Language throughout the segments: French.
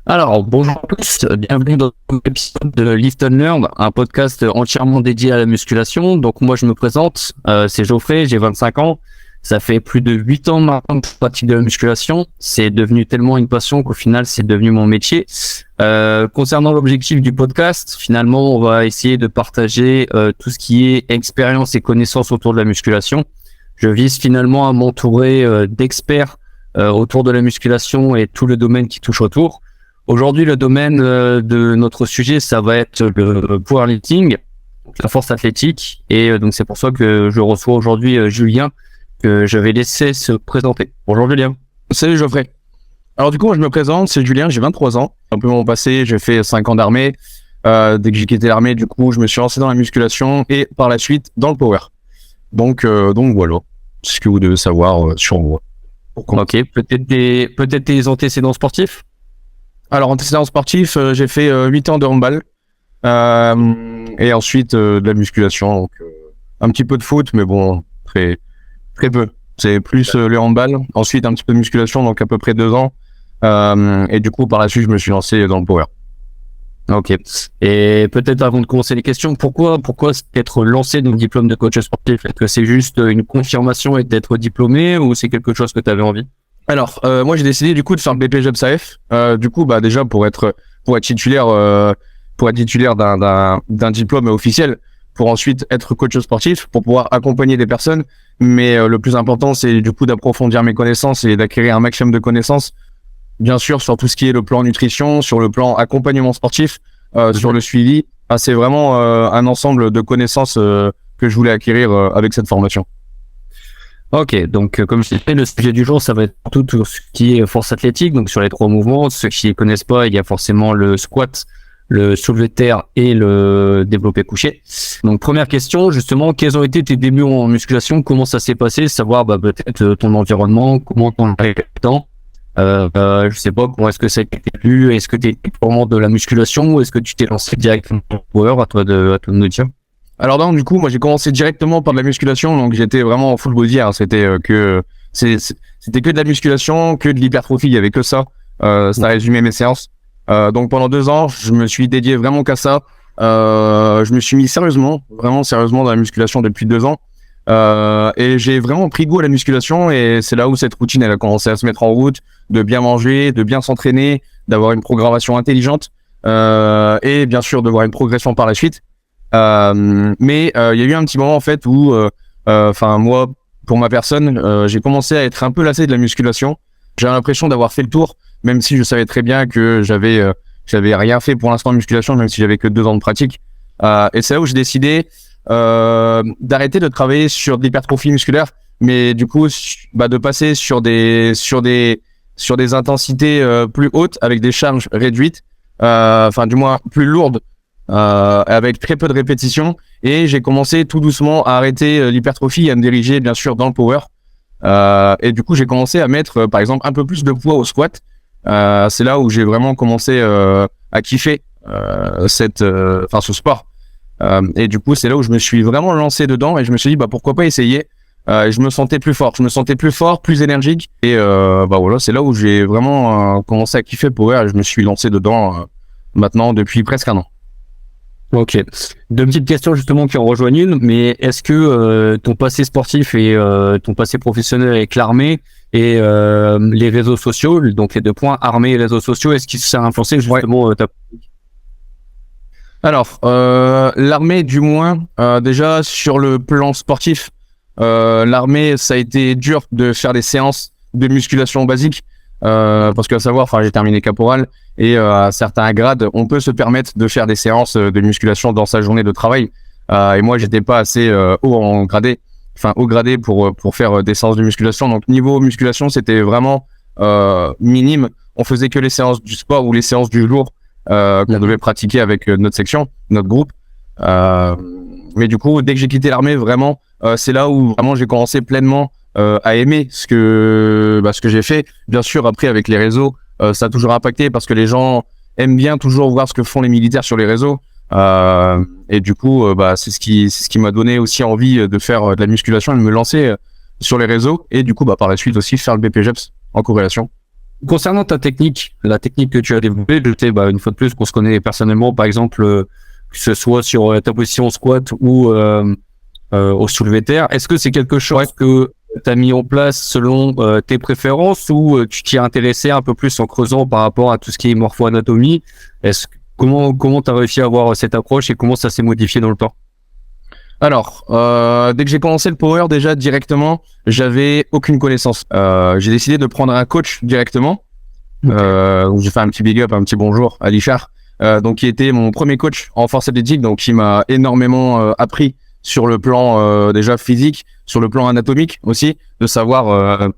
Alors, bonjour à tous, bienvenue dans un épisode de Lift and Learn, un podcast entièrement dédié à la musculation. Donc moi, je me présente, c'est Geoffrey, j'ai 25 ans. Ça fait plus de 8 ans maintenant que je pratique de la musculation. C'est devenu tellement une passion qu'au final, c'est devenu mon métier. Concernant l'objectif du podcast, finalement, on va essayer de partager tout ce qui est expérience et connaissances autour de la musculation. Je vise finalement à m'entourer d'experts autour de la musculation et tout le domaine qui touche autour. Aujourd'hui, le domaine de notre sujet, ça va être le powerlifting, la force athlétique. Et donc, c'est pour ça que je reçois aujourd'hui Julien, que je vais laisser se présenter. Bonjour Julien. Salut Geoffrey. Alors du coup, moi je me présente, c'est Julien, j'ai 23 ans. Un peu mon passé, j'ai fait 5 ans d'armée. Dès que j'ai quitté l'armée, du coup, je me suis lancé dans la musculation et par la suite dans le power. Donc voilà, c'est ce que vous devez savoir sur moi. Ok, peut-être des antécédents sportifs. Alors, antécédents sportifs, j'ai fait 8 ans de handball et ensuite de la musculation. Donc, un petit peu de foot, mais bon, très peu. C'est plus le handball. Ensuite, un petit peu de musculation, donc à peu près 2 ans. Et du coup, par la suite, je me suis lancé dans le power. Ok. Et peut-être avant de commencer les questions, pourquoi être lancé dans le diplôme de coach sportif? Est-ce que c'est juste une confirmation et d'être diplômé ou c'est quelque chose que tu avais envie? Alors, moi j'ai décidé du coup de faire le BPJEPS AF. Du coup, bah déjà pour être titulaire d'un diplôme officiel, pour ensuite être coach sportif, pour pouvoir accompagner des personnes. Mais le plus important, c'est du coup d'approfondir mes connaissances et d'acquérir un maximum de connaissances. Bien sûr, sur tout ce qui est le plan nutrition, sur le plan accompagnement sportif, sur le suivi. C'est vraiment un ensemble de connaissances que je voulais acquérir avec cette formation. Ok, donc comme je disais, le sujet du jour, ça va être tout ce qui est force athlétique, donc sur les 3 mouvements. Ceux qui ne connaissent pas, il y a forcément le squat, le soulevé de terre et le développé couché. Donc première question, justement, quels ont été tes débuts en musculation? Comment ça s'est passé? Savoir peut-être ton environnement, comment t'en as eu le temps. Je sais pas, comment est-ce que ça a été vu? Est-ce que tu es vraiment de la musculation ou est-ce que tu t'es lancé directement dans le power? À toi de nous dire. Alors donc, du coup, moi j'ai commencé directement par de la musculation, donc j'étais vraiment en full body. C'était que de la musculation, que de l'hypertrophie, il y avait que ça. Ça résumait mes séances. Donc pendant 2 ans, je me suis dédié vraiment qu'à ça. Je me suis mis vraiment sérieusement dans la musculation depuis 2 ans. Et j'ai vraiment pris goût à la musculation et c'est là où cette routine elle a commencé à se mettre en route, de bien manger, de bien s'entraîner, d'avoir une programmation intelligente et bien sûr de voir une progression par la suite. Mais il y a eu un petit moment en fait où moi pour ma personne j'ai commencé à être un peu lassé de la musculation. J'ai l'impression d'avoir fait le tour, même si je savais très bien que j'avais rien fait pour l'instant en musculation, même si j'avais que 2 ans de pratique. Et c'est là où j'ai décidé d'arrêter de travailler sur de l'hypertrophie musculaire, mais du coup de passer sur des intensités plus hautes avec des charges réduites, du moins plus lourdes, avec très peu de répétitions. Et j'ai commencé tout doucement à arrêter l'hypertrophie et à me diriger bien sûr dans le power. Et du coup j'ai commencé à mettre par exemple un peu plus de poids au squat. C'est là où j'ai vraiment commencé à kiffer ce sport. Et du coup c'est là où je me suis vraiment lancé dedans et je me suis dit pourquoi pas essayer. Je me sentais plus fort, plus énergique et voilà, c'est là où j'ai vraiment commencé à kiffer le power et je me suis lancé dedans maintenant depuis presque 1 an. Ok. 2 petites questions justement qui en rejoignent une, mais est-ce que ton passé sportif et ton passé professionnel avec l'armée et les réseaux sociaux, donc les 2 points, armée et réseaux sociaux, est-ce qu'ils ça a influencé justement ta... Alors, l'armée du moins, déjà sur le plan sportif, l'armée ça a été dur de faire des séances de musculation basique. Parce qu'à savoir, j'ai terminé caporal et à certains grades, on peut se permettre de faire des séances de musculation dans sa journée de travail. Et moi, j'étais pas assez haut gradé pour faire des séances de musculation. Donc niveau musculation, c'était vraiment minime. On faisait que les séances du sport ou les séances du jour qu'on devait pratiquer avec notre section, notre groupe. Mais du coup, dès que j'ai quitté l'armée, vraiment, c'est là où vraiment j'ai commencé pleinement à aimer ce que j'ai fait. Bien sûr, après avec les réseaux, ça a toujours impacté parce que les gens aiment bien toujours voir ce que font les militaires sur les réseaux. Et du coup, c'est ce qui m'a donné aussi envie de faire de la musculation et de me lancer sur les réseaux. Et du coup, par la suite aussi faire le BPJEPS en corrélation. Concernant ta technique, la technique que tu as développée, je sais, une fois de plus, qu'on se connaît personnellement, par exemple, que ce soit sur ta position au squat ou au soulevé de terre, est-ce que c'est quelque chose que tu as mis en place selon tes préférences ou tu t'y es intéressé un peu plus en creusant par rapport à tout ce qui est morpho-anatomie? Comment tu as réussi à avoir cette approche et comment ça s'est modifié dans le temps? Alors, dès que j'ai commencé le power, déjà directement, j'avais aucune connaissance. J'ai décidé de prendre un coach directement. Où j'ai fait un petit big up, un petit bonjour à Lichard, donc qui était mon premier coach en force athlétique, donc qui m'a énormément appris sur le plan déjà physique, sur le plan anatomique aussi, de savoir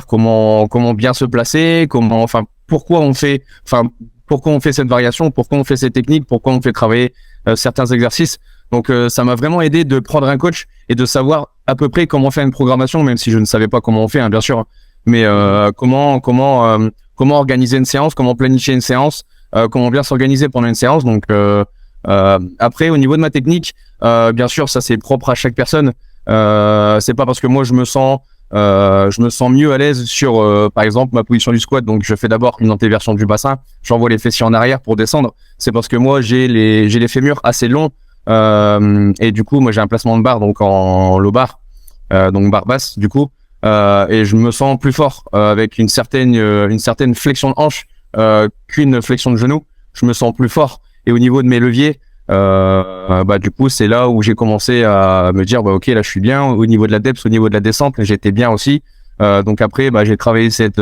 comment bien se placer, pourquoi on fait cette variation, pourquoi on fait cette technique, pourquoi on fait travailler certains exercices. Donc ça m'a vraiment aidé de prendre un coach et de savoir à peu près comment faire une programmation, même si je ne savais pas comment on fait, hein, bien sûr, mais comment organiser une séance, comment planifier une séance, comment bien s'organiser pendant une séance. Donc après, au niveau de ma technique, bien sûr, ça c'est propre à chaque personne. C'est pas parce que moi je me sens mieux à l'aise sur par exemple ma position du squat, donc je fais d'abord une antéversion du bassin, j'envoie les fessiers en arrière pour descendre. C'est parce que moi j'ai les fémurs assez longs et du coup moi j'ai un placement de barre donc en low bar, donc barre basse du coup. Et je me sens plus fort avec une certaine flexion de hanche qu'une flexion de genou. Je me sens plus fort. Et au niveau de mes leviers, du coup, c'est là où j'ai commencé à me dire, ok, là, je suis bien. Au niveau de la depth, au niveau de la descente, j'étais bien aussi. Donc après, j'ai travaillé cette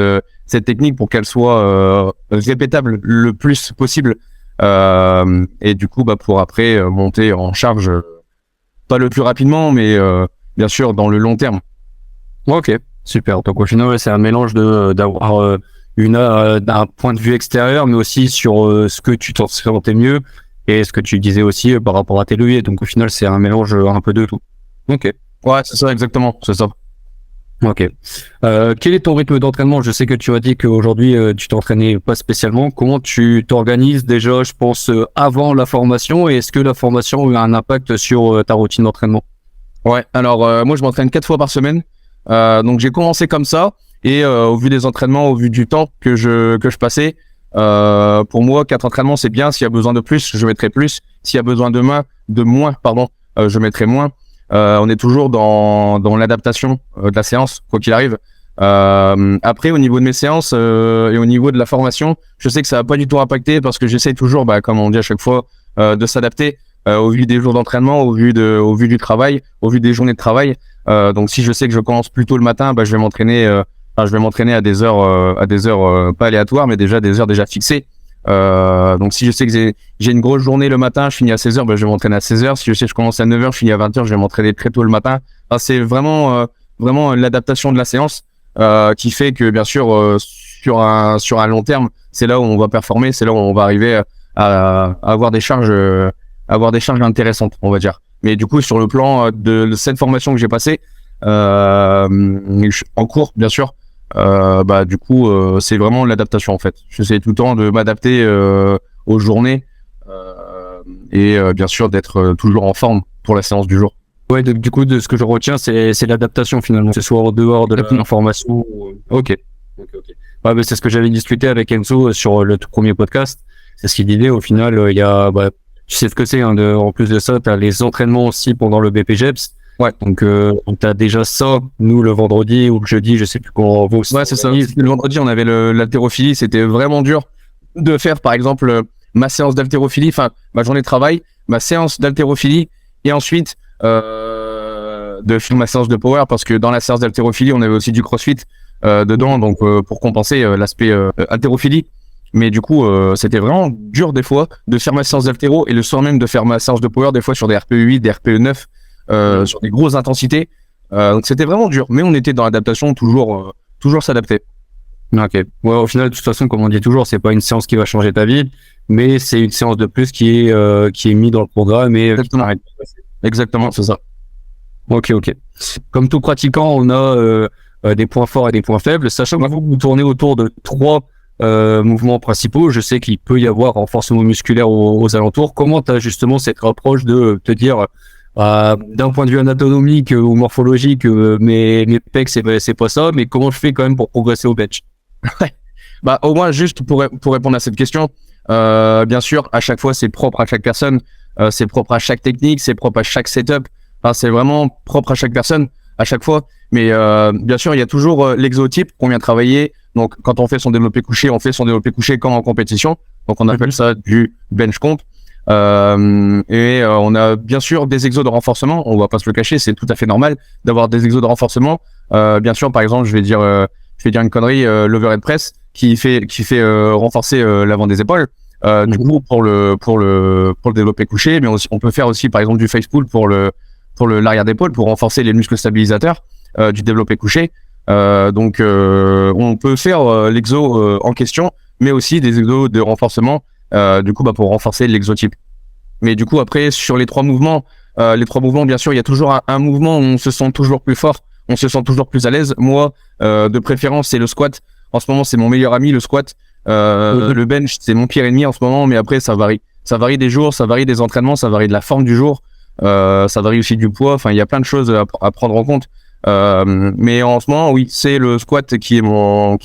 technique pour qu'elle soit répétable le plus possible. Et du coup, pour après monter en charge, pas le plus rapidement, mais bien sûr dans le long terme. Ok, super. Donc au final, c'est un mélange d'avoir d'un point de vue extérieur, mais aussi sur ce que tu t'en sentais mieux et ce que tu disais aussi par rapport à tes leviers. Donc au final, c'est un mélange un peu de tout. Ok. Ouais, c'est ça, exactement. C'est ça. Ok. Quel est ton rythme d'entraînement? Je sais que tu as dit qu'aujourd'hui, tu t'entraînais pas spécialement. Comment tu t'organises déjà, je pense, avant la formation? Et est-ce que la formation a un impact sur ta routine d'entraînement? Ouais, alors moi, je m'entraîne 4 fois par semaine. Donc j'ai commencé comme ça et au vu des entraînements, au vu du temps que je passais, pour moi 4 entraînements c'est bien. S'il y a besoin de plus, je mettrai plus. S'il y a besoin de moins, je mettrai moins. On est toujours dans l'adaptation de la séance, quoi qu'il arrive. Après, au niveau de mes séances et au niveau de la formation, je sais que ça va pas du tout impacter parce que j'essaie toujours, comme on dit à chaque fois, de s'adapter au vu des jours d'entraînement, au vu du travail, au vu des journées de travail. Donc si je sais que je commence plus tôt le matin, je vais m'entraîner à des heures pas aléatoires, mais déjà des heures déjà fixées. Donc si je sais que j'ai une grosse journée le matin, je finis à 16h, je vais m'entraîner à 16h. Si je sais que je commence à 9h, je finis à 20h, je vais m'entraîner très tôt le matin. C'est vraiment l'adaptation de la séance qui fait que bien sûr sur un long terme, c'est là où on va performer, c'est là où on va arriver à avoir des charges intéressantes, on va dire. Mais du coup, sur le plan de cette formation que j'ai passée, en cours, bien sûr, du coup, c'est vraiment l'adaptation en fait. J'essaie tout le temps de m'adapter aux journées et bien sûr d'être toujours en forme pour la séance du jour. Ouais, du coup, de ce que je retiens, c'est l'adaptation finalement, que ce soit en dehors de la formation. Ok. Ouais, c'est ce que j'avais discuté avec Enzo sur le tout premier podcast. C'est ce qu'il disait. Au final, il y a, tu sais ce que c'est. Hein, en plus de ça, tu as les entraînements aussi pendant le BPGEPS. Ouais. Donc tu as déjà ça. Nous, le vendredi ou le jeudi, je sais plus comment vous. Ouais, c'est ça. Le vendredi, on avait l'haltérophilie. C'était vraiment dur de faire, par exemple, ma séance d'haltérophilie, ma journée de travail, ma séance d'haltérophilie, et ensuite de faire ma séance de power, parce que dans la séance d'haltérophilie, on avait aussi du crossfit dedans, donc pour compenser l'aspect haltérophilie. Mais du coup, c'était vraiment dur des fois de faire ma séance d'haltéro et le soir même de faire ma séance de power, des fois sur des RPE 8, des RPE 9, sur des grosses intensités. Donc c'était vraiment dur, mais on était dans l'adaptation, toujours s'adapter. Ok. Ouais, au final, de toute façon, comme on dit toujours, c'est pas une séance qui va changer ta vie, mais c'est une séance de plus qui est mise dans le programme et Exactement, c'est ça. Ok. Comme tout pratiquant, on a des points forts et des points faibles. Sachant que vous tournez autour de 3 mouvements principaux, je sais qu'il peut y avoir renforcement musculaire aux alentours. Comment tu as justement cette approche de te dire, d'un point de vue anatomique ou morphologique, mes pecs, c'est pas ça, mais comment je fais quand même pour progresser au bench? Ouais. Bah, au moins, juste pour répondre à cette question, bien sûr, à chaque fois, c'est propre à chaque personne, c'est propre à chaque technique, c'est propre à chaque setup. Enfin, c'est vraiment propre à chaque personne, à chaque fois. Mais bien sûr, il y a toujours l'exotype qu'on vient travailler. Donc, quand on fait son développé couché, on fait son développé couché comme en compétition. Donc, on appelle ça du bench comp. On a bien sûr des exos de renforcement. On va pas se le cacher, c'est tout à fait normal d'avoir des exos de renforcement. Bien sûr, par exemple, je vais dire une connerie, l'overhead press qui fait renforcer l'avant des épaules. Du coup, pour le développé couché, mais on peut faire aussi, par exemple, du face pull pour l'arrière d'épaule pour renforcer les muscles stabilisateurs du développé couché. On peut faire l'exo en question, mais aussi des exos de renforcement pour renforcer l'exotype. Mais du coup, après, sur les trois mouvements, bien sûr, il y a toujours un mouvement où on se sent toujours plus fort, on se sent toujours plus à l'aise. Moi, de préférence, c'est le squat. En ce moment, c'est mon meilleur ami, le squat. Le bench, c'est mon pire ennemi en ce moment, mais après, ça varie. Ça varie des jours, ça varie des entraînements, ça varie de la forme du jour, ça varie aussi du poids. Enfin, il y a plein de choses à prendre en compte. Mais en ce moment, oui, c'est le squat qui est mon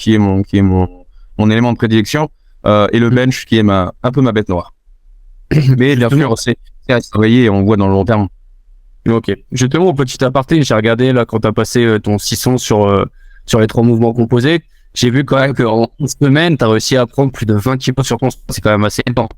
élément de prédilection, et le bench qui est un peu ma bête noire. Mais bien sûr, c'est à travailler et on voit dans le long terme. Ok. Justement, au petit aparté, j'ai regardé là quand t'as passé ton 600 sur les 3 mouvements composés. J'ai vu quand même qu'en 11 semaines, t'as réussi à prendre plus de 20 kilos sur ton squat. C'est quand même assez énorme.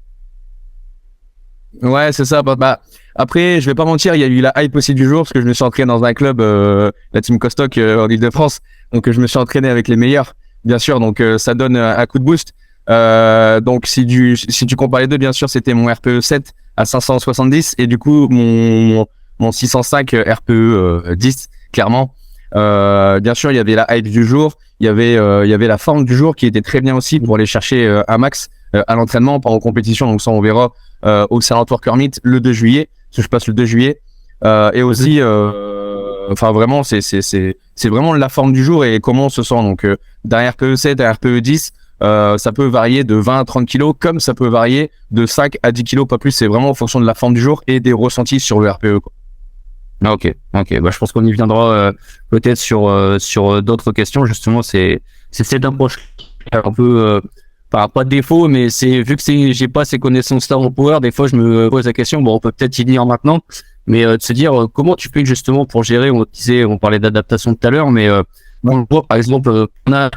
Ouais, c'est ça. Bah, après, je vais pas mentir, il y a eu la hype aussi du jour parce que je me suis entraîné dans un club, la team Costock en Ile-de-France. Donc, je me suis entraîné avec les meilleurs, bien sûr. Donc, ça donne un coup de boost. Donc, si tu compares les deux, bien sûr, c'était mon RPE 7 à 570 et du coup, mon 605 RPE 10, clairement. Bien sûr, il y avait la hype du jour. Il y avait la forme du jour qui était très bien aussi pour aller chercher un max à l'entraînement, pas en compétition. Donc, ça, on verra au Salon Worker Meet le 2 juillet, parce que je passe le 2 juillet. Et aussi, vraiment, c'est vraiment la forme du jour et comment on se sent. Donc, d'un RPE 7 à RPE 10, ça peut varier de 20 à 30 kilos, comme ça peut varier de 5 à 10 kilos, pas plus. C'est vraiment en fonction de la forme du jour et des ressentis sur le RPE, quoi. Ok. Bah, je pense qu'on y viendra peut-être sur d'autres questions. Justement, c'est cette approche un peu pas de défaut, mais c'est vu que j'ai pas ces connaissances-là en power, des fois je me pose la question. Bon, on peut peut-être y venir maintenant, mais de se dire comment tu fais justement pour gérer. On parlait d'adaptation tout à l'heure, mais on voit par exemple on a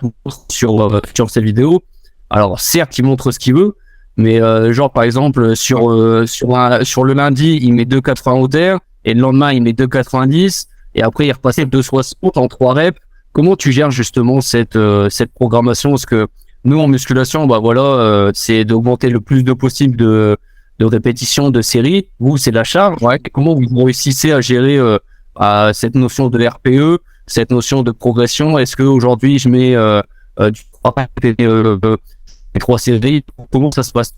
sur ces vidéos. Alors certes, il montre ce qu'il veut, mais genre par exemple sur le lundi, il met 2,80 en hauteur. Et le lendemain, il met 2,90 et après, il repassait 2,60 en 3 reps. Comment tu gères justement cette programmation? Parce que nous, en musculation, c'est d'augmenter le plus de possible de répétitions, de séries. Vous, c'est la charge. Ouais. Comment vous réussissez à gérer à cette notion de RPE, cette notion de progression? Est-ce qu'aujourd'hui, je mets du 3 reps et 3 séries? Comment ça se passe?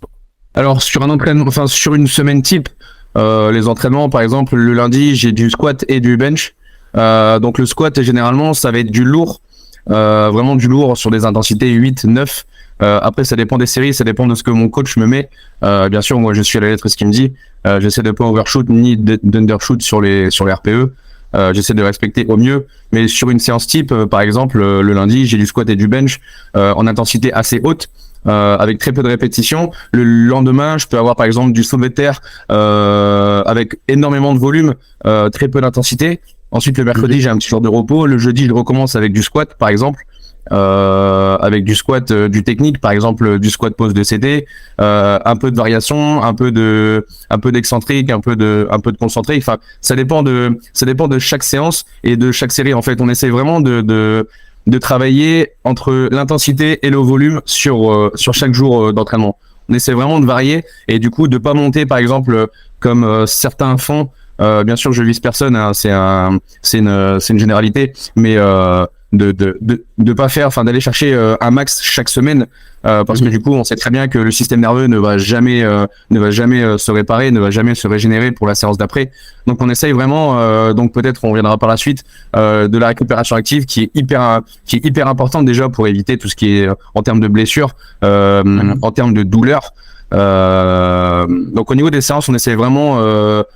Alors, sur un entraînement, sur une semaine type, les entraînements, par exemple, le lundi, j'ai du squat et du bench. Donc le squat, généralement, ça va être du lourd, vraiment du lourd sur des intensités 8, 9. Après, ça dépend des séries, ça dépend de ce que mon coach me met. Bien sûr, moi, je suis à la lettre ce qu'il me dit. J'essaie de pas overshoot ni d'undershoot sur les RPE. J'essaie de respecter au mieux. Mais sur une séance type, par exemple, le lundi, j'ai du squat et du bench en intensité assez haute. Avec très peu de répétitions. Le lendemain, je peux avoir par exemple du soulevé de terre avec énormément de volume, très peu d'intensité. Ensuite, le mercredi, j'ai un petit jour de repos. Le jeudi, je recommence avec du squat, par exemple, avec du squat, du technique, par exemple, du squat pose de CD, un peu de variation, un peu d'excentrique, un peu de concentré. Enfin, ça dépend de chaque séance et de chaque série. En fait, on essaie vraiment de travailler entre l'intensité et le volume sur chaque jour d'entraînement. On essaie vraiment de varier et du coup de pas monter par exemple comme certains font. Bien sûr, je vise personne, hein, c'est une généralité, mais de pas faire, d'aller chercher un max chaque semaine, parce que du coup, on sait très bien que le système nerveux ne va jamais se réparer, ne va jamais se régénérer pour la séance d'après. Donc, on essaye vraiment, donc peut-être on reviendra par la suite, de la récupération active qui est hyper importante déjà pour éviter tout ce qui est en termes de blessures, en termes de douleurs. Donc au niveau des séances, on essaie vraiment,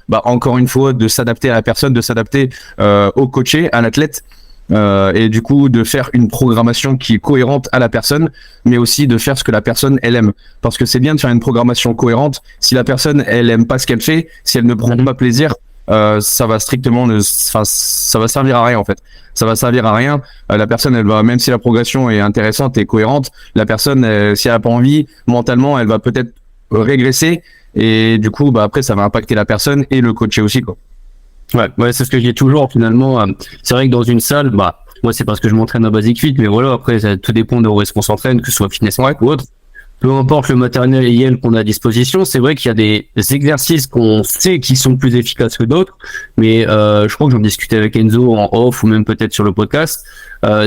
encore une fois, de s'adapter à la personne, de s'adapter au coaché, à l'athlète. et du coup de faire une programmation qui est cohérente à la personne, mais aussi de faire ce que la personne elle aime, parce que c'est bien de faire une programmation cohérente. Si la personne elle aime pas ce qu'elle fait, si elle ne prend pas plaisir, ça va strictement ça va servir à rien en fait. Ça va servir à rien. La personne elle va, même si la progression est intéressante et cohérente, la personne si elle a pas envie, mentalement elle va peut-être régresser, et du coup après ça va impacter la personne et le coacher aussi quoi. Ouais, c'est ce que je dis toujours finalement. C'est vrai que dans une salle, moi c'est parce que je m'entraîne à Basic Fit, mais voilà, après ça tout dépend de où est-ce qu'on s'entraîne, que ce soit fitness ou autre. Peu importe le matériel qu'on a à disposition, c'est vrai qu'il y a des exercices qu'on sait qui sont plus efficaces que d'autres, mais je crois que j'en discutais avec Enzo en off ou même peut-être sur le podcast.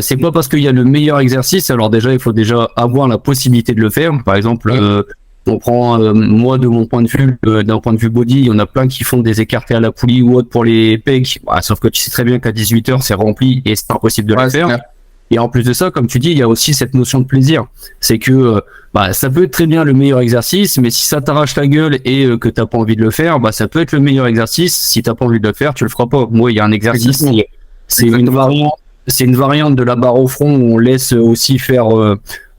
C'est pas parce qu'il y a le meilleur exercice, alors déjà il faut déjà avoir la possibilité de le faire. Par exemple, on prend moi de mon point de vue, d'un point de vue body, il y en a plein qui font des écartés à la poulie ou autre pour les pecs. Sauf que tu sais très bien qu'à 18h c'est rempli et c'est impossible de le faire. Et en plus de ça, comme tu dis, il y a aussi cette notion de plaisir. C'est que ça peut être très bien le meilleur exercice, mais si ça t'arrache la gueule et que t'as pas envie de le faire, ça peut être le meilleur exercice. Si t'as pas envie de le faire, tu le feras pas. Moi, il y a un exercice, c'est une variante de la barre au front où on laisse aussi faire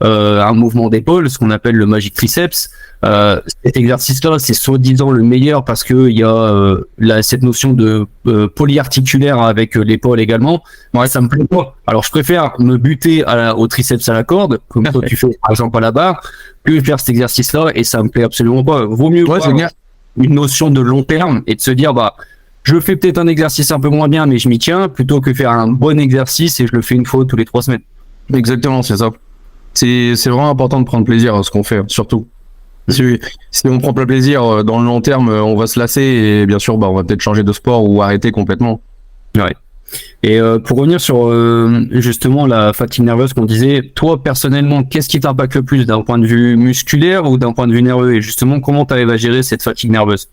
un mouvement d'épaule, ce qu'on appelle le magic triceps. Cet exercice-là, c'est soi-disant le meilleur parce que il y a cette notion de polyarticulaire avec l'épaule également. Moi, ça me plaît pas. Alors, je préfère me buter au triceps à la corde, comme toi tu fais par exemple à la barre, que faire cet exercice-là, et ça me plaît absolument pas. Vaut mieux une notion de long terme et de se dire je fais peut-être un exercice un peu moins bien, mais je m'y tiens, plutôt que faire un bon exercice et je le fais une fois tous les 3 semaines. Exactement, c'est ça. C'est vraiment important de prendre plaisir à ce qu'on fait, surtout. Si on prend pas plaisir dans le long terme, on va se lasser et bien sûr, on va peut-être changer de sport ou arrêter complètement. Ouais. Et pour revenir sur justement la fatigue nerveuse qu'on disait, toi personnellement, qu'est-ce qui t'impacte le plus d'un point de vue musculaire ou d'un point de vue nerveux, et justement comment tu arrives à gérer cette fatigue nerveuse?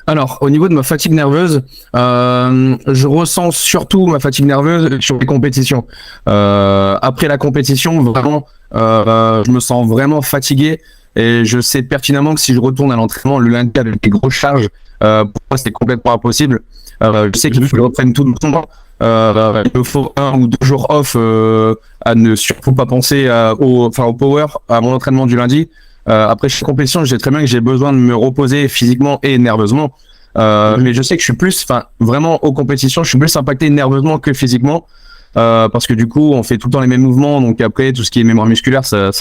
Alors, au niveau de ma fatigue nerveuse, je ressens surtout ma fatigue nerveuse sur les compétitions. Après la compétition, vraiment, je me sens vraiment fatigué et je sais pertinemment que si je retourne à l'entraînement le lundi avec des grosses charges, pour moi c'est complètement impossible. Je sais qu'il faut que je reprenne tout le temps. Il me faut 1 ou 2 jours off à ne surtout pas penser au power, à mon entraînement du lundi. Après chaque compétition, je sais très bien que j'ai besoin de me reposer physiquement et nerveusement. Mais je sais que je suis plus, vraiment aux compétitions, je suis plus impacté nerveusement que physiquement. Parce que du coup, on fait tout le temps les mêmes mouvements. Donc après, tout ce qui est mémoire musculaire, ça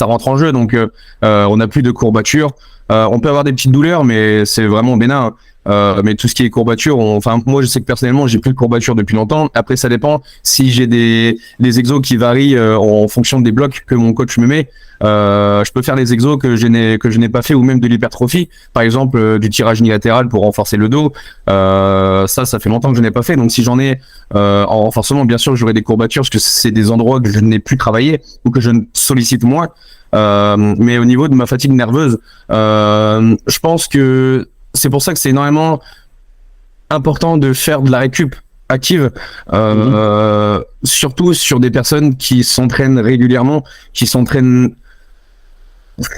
rentre en jeu. Donc on n'a plus de courbatures. On peut avoir des petites douleurs, mais c'est vraiment bénin. Mais tout ce qui est courbature, moi je sais que personnellement j'ai plus de courbature depuis longtemps. Après ça dépend si j'ai des exos qui varient en fonction des blocs que mon coach me met. Je peux faire des exos que je n'ai pas fait, ou même de l'hypertrophie, par exemple du tirage unilatéral pour renforcer le dos. Ça fait longtemps que je n'ai pas fait. Donc si j'en ai en renforcement, bien sûr j'aurai des courbatures parce que c'est des endroits que je n'ai plus travaillé ou que je sollicite moins. Mais au niveau de ma fatigue nerveuse, je pense que c'est pour ça que c'est énormément important de faire de la récup active, surtout sur des personnes qui s'entraînent régulièrement, qui s'entraînent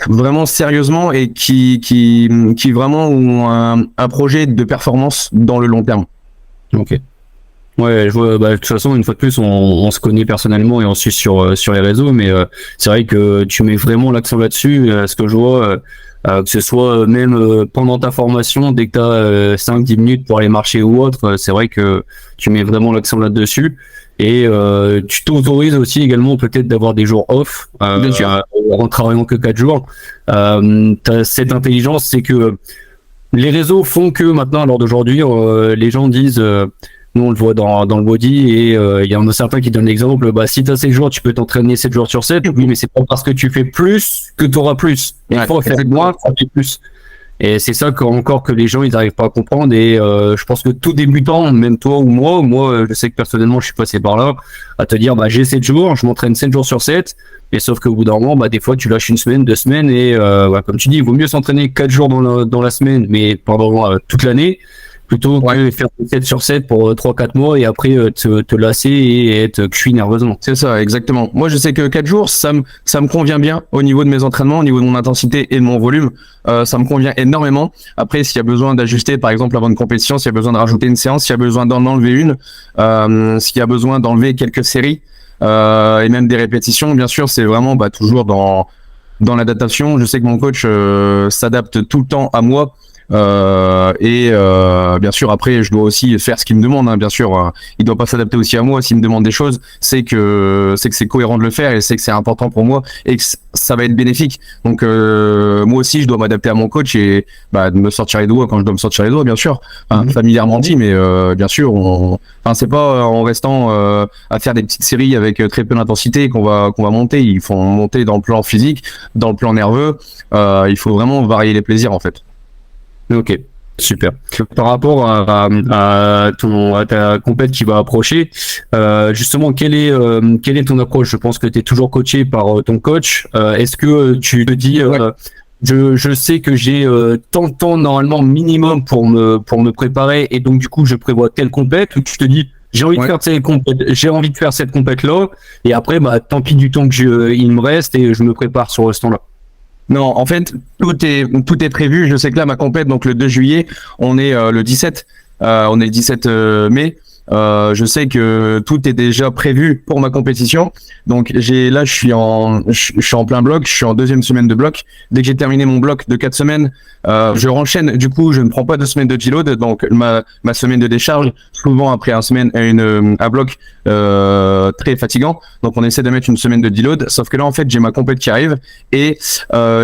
vraiment sérieusement et qui vraiment ont un projet de performance dans le long terme. Ok. Ouais, je vois, de toute façon, une fois de plus, on se connaît personnellement et on suit sur les réseaux, mais c'est vrai que tu mets vraiment l'accent là-dessus. Ce que je vois, que ce soit même pendant ta formation, dès que tu as 5-10 minutes pour aller marcher ou autre, c'est vrai que tu mets vraiment l'accent là-dessus. Et tu t'autorises aussi également peut-être d'avoir des jours off, en travaillant que 4 jours. T'as cette intelligence, c'est que les réseaux font que maintenant, à l'heure d'aujourd'hui, les gens disent... nous, on le voit dans le body, et il y en a certains qui donnent l'exemple, si tu as 7 jours, tu peux t'entraîner 7 jours sur 7. Oui, mais c'est pas parce que tu fais plus que tu auras plus. Il faut faire moins, ça fait plus. Et c'est ça encore que les gens, ils n'arrivent pas à comprendre. Et je pense que tout débutant, même toi ou moi, je sais que personnellement, je suis passé par là, à te dire, j'ai 7 jours, je m'entraîne 7 jours sur 7. Et sauf qu'au bout d'un moment, des fois, tu lâches 1 semaine, 2 semaines. Et comme tu dis, il vaut mieux s'entraîner 4 jours dans la semaine, mais pendant toute l'année, plutôt que faire 7 sur 7 pour 3-4 mois et après te lasser et être cuit nerveusement. C'est ça, exactement. Moi, je sais que 4 jours, ça me convient bien au niveau de mes entraînements, au niveau de mon intensité et de mon volume. Ça me convient énormément. Après, s'il y a besoin d'ajuster, par exemple, avant une compétition, s'il y a besoin de rajouter une séance, s'il y a besoin d'en enlever une, s'il y a besoin d'enlever quelques séries et même des répétitions, bien sûr, c'est vraiment toujours dans l'adaptation. Je sais que mon coach s'adapte tout le temps à moi. Bien sûr, après, je dois aussi faire ce qu'il me demande, hein, bien sûr. Il doit pas s'adapter aussi à moi. S'il me demande des choses, c'est que c'est cohérent de le faire et c'est que c'est important pour moi et que ça va être bénéfique. Donc, moi aussi, je dois m'adapter à mon coach et de me sortir les doigts quand je dois me sortir les doigts, bien sûr. Familièrement dit, mais bien sûr, c'est pas en restant à faire des petites séries avec très peu d'intensité qu'on va monter. Il faut monter dans le plan physique, dans le plan nerveux. Il faut vraiment varier les plaisirs, en fait. Ok, super. Par rapport à ta compète qui va approcher, justement, quelle est ton approche? Je pense que tu es toujours coaché par ton coach. Est-ce que tu te dis, je sais que j'ai tant de temps normalement minimum pour me préparer et donc du coup je prévois telle compète, ou tu te dis j'ai envie de faire cette compète là et après tant pis du temps que il me reste et je me prépare sur ce temps-là. Non, en fait, tout est prévu. Je sais que là, ma compète, donc le 2 juillet, on est le 17. On est le 17 mai. Je sais que tout est déjà prévu pour ma compétition. Donc je suis en plein bloc. Je suis en deuxième semaine de bloc. Dès que j'ai terminé mon bloc de 4 semaines, je renchaîne. Du coup, je ne prends pas 2 semaines de deload. Donc ma semaine de décharge, souvent après un bloc très fatigant. Donc on essaie de mettre une semaine de deload. Sauf que là, en fait, j'ai ma compète qui arrive et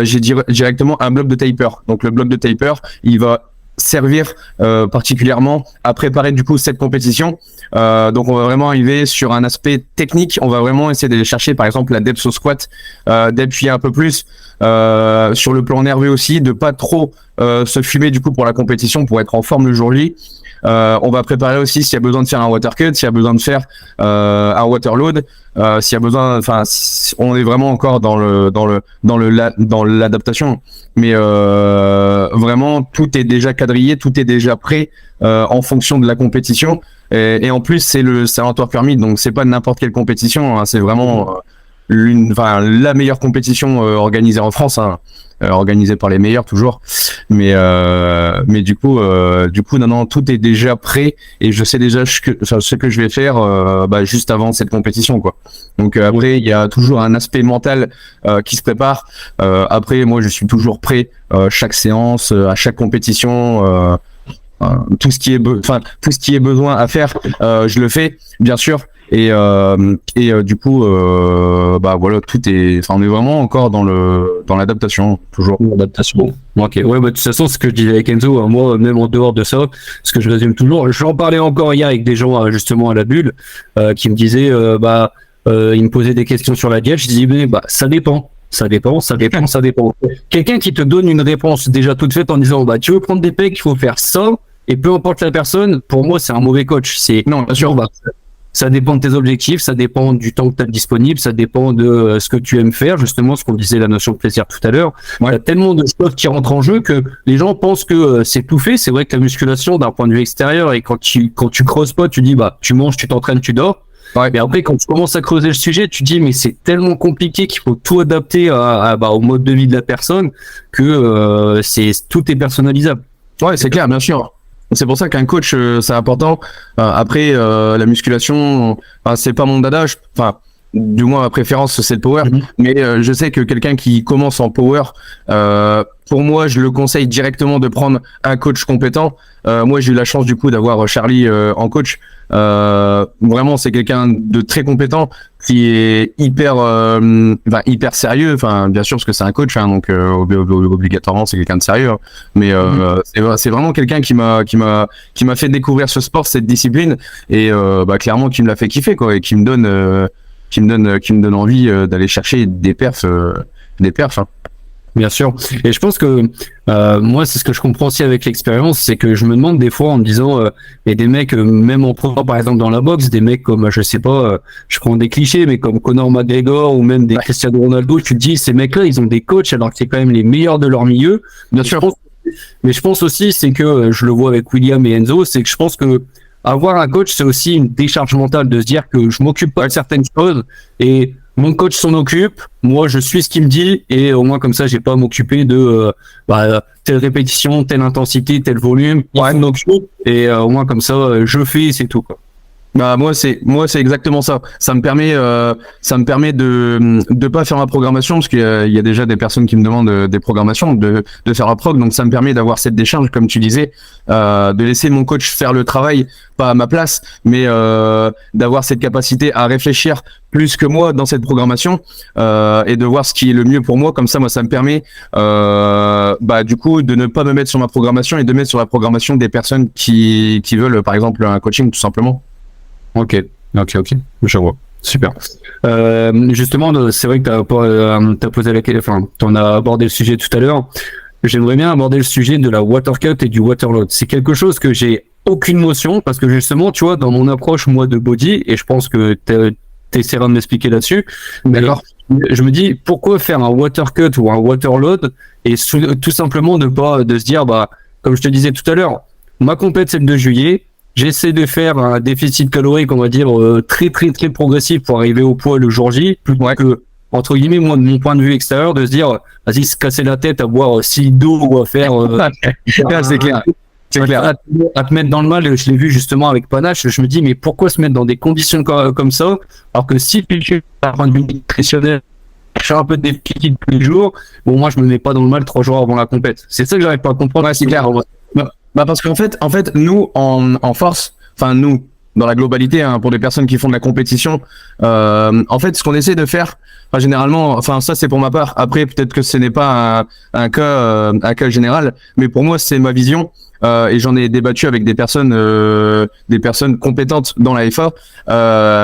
j'ai directement un bloc de taper. Donc le bloc de taper, il va servir particulièrement à préparer du coup cette compétition. Donc on va vraiment arriver sur un aspect technique. On va vraiment essayer d'aller chercher par exemple la depth au squat, d'appuyer un peu plus sur le plan nerveux aussi, de pas trop se fumer du coup pour la compétition, pour être en forme le jour J. On va préparer aussi s'il y a besoin de faire un water cut, s'il y a besoin de faire un water load, s'il y a besoin, on est vraiment encore dans l'adaptation, mais vraiment tout est déjà quadrillé, tout est déjà prêt en fonction de la compétition et en plus c'est le Salvatore Permis, donc c'est pas n'importe quelle compétition, hein, c'est vraiment la meilleure compétition organisée en France, hein, organisée par les meilleurs toujours, mais du coup non, tout est déjà prêt et je sais déjà ce que je vais faire juste avant cette compétition, quoi. Donc après il y a toujours un aspect mental qui se prépare. Après moi je suis toujours prêt chaque séance, à chaque compétition. Tout ce qui est besoin à faire, je le fais bien sûr. Et du coup voilà, tout est, on est vraiment encore dans l'adaptation, toujours l'adaptation. Ok, ouais, de toute façon, ce que je disais avec Enzo, moi même en dehors de ça, ce que je résume toujours, j'en parlais encore hier avec des gens justement à la bulle qui me disaient ils me posaient des questions sur la diète. Je disais mais ça dépend. Ça dépend. Quelqu'un qui te donne une réponse déjà toute faite en disant tu veux prendre des pecs, il faut faire ça, et peu importe la personne, pour moi c'est un mauvais coach. Non, bien sûr, ça dépend de tes objectifs, ça dépend du temps que tu as disponible, ça dépend de ce que tu aimes faire, justement ce qu'on disait, la notion de plaisir tout à l'heure. Il y a tellement de choses qui rentrent en jeu que les gens pensent que c'est tout fait. C'est vrai que la musculation d'un point de vue extérieur, et quand tu creuses pas, tu dis tu manges, tu t'entraînes, tu dors. Ouais. Mais après, quand tu commences à creuser le sujet, tu dis mais c'est tellement compliqué qu'il faut tout adapter au mode de vie de la personne que tout est personnalisable. Ouais, c'est clair, bien sûr. C'est pour ça qu'un coach, c'est important. Après, la musculation, c'est pas mon dada. Du moins, ma préférence, c'est le power. Mais je sais que quelqu'un qui commence en power, pour moi, je le conseille directement de prendre un coach compétent. Moi, j'ai eu la chance du coup d'avoir Charlie en coach. Vraiment, c'est quelqu'un de très compétent, qui est hyper sérieux. Bien sûr, parce que c'est un coach, donc obligatoirement, c'est quelqu'un de sérieux. Mais c'est vraiment quelqu'un qui m'a fait découvrir ce sport, cette discipline, et clairement, qui me l'a fait kiffer, quoi, et qui me donne envie d'aller chercher des perfs. Bien sûr. Et je pense que moi, c'est ce que je comprends aussi avec l'expérience, c'est que je me demande des fois en me disant, et des mecs, même en prenant par exemple dans la boxe, des mecs comme, je sais pas, je prends des clichés, mais comme Conor McGregor ou même des Cristiano Ronaldo, tu te dis, ces mecs-là, ils ont des coachs alors que c'est quand même les meilleurs de leur milieu. Bien sûr. Mais je pense aussi, c'est que je le vois avec William et Enzo, c'est que je pense que avoir un coach, c'est aussi une décharge mentale de se dire que je m'occupe pas de certaines choses et mon coach s'en occupe, moi je suis ce qu'il me dit et au moins comme ça j'ai pas à m'occuper de telle répétition, telle intensité, tel volume, il s'en occupe et au moins comme ça je fais et c'est tout quoi. Bah moi c'est exactement ça. Ça me permet de pas faire ma programmation parce qu'il y a déjà des personnes qui me demandent des programmations de faire la prog, donc ça me permet d'avoir cette décharge comme tu disais, de laisser mon coach faire le travail pas à ma place, mais d'avoir cette capacité à réfléchir plus que moi dans cette programmation et de voir ce qui est le mieux pour moi. Comme ça, moi ça me permet du coup de ne pas me mettre sur ma programmation et de mettre sur la programmation des personnes qui veulent par exemple un coaching tout simplement. Ok, je vois. Super. Justement, c'est vrai que t'as posé la question, enfin, t'en as abordé le sujet tout à l'heure. J'aimerais bien aborder le sujet de la water cut et du water load. C'est quelque chose que j'ai aucune notion parce que justement, tu vois, dans mon approche moi de body, et je pense que t'essaieras de m'expliquer là-dessus. D'accord. Je me dis pourquoi faire un water cut ou un water load et tout simplement de se dire comme je te disais tout à l'heure, ma compète c'est le 2 juillet. J'essaie de faire un déficit calorique, on va dire, très progressif pour arriver au poids le jour J, plutôt que, entre guillemets, moi, de mon point de vue extérieur, de se dire, vas-y, se casser la tête à boire 6 d'eau ou à faire... c'est clair. C'est clair. À te mettre dans le mal, je l'ai vu justement avec Panache, je me dis, mais pourquoi se mettre dans des conditions comme ça, alors que si tu as un point de vue nutritionnel, faire un peu de déficit tous les jours, bon, moi, je me mets pas dans le mal 3 jours avant la compète. C'est ça que j'arrive pas à comprendre. Ouais, c'est clair. Parce qu'en fait, nous, en force, enfin, nous, dans la globalité, hein, pour les personnes qui font de la compétition, en fait, ce qu'on essaie de faire, généralement, enfin, ça, c'est pour ma part. Après, peut-être que ce n'est pas un cas général, mais pour moi, c'est ma vision. Et j'en ai débattu avec des personnes compétentes dans la FA,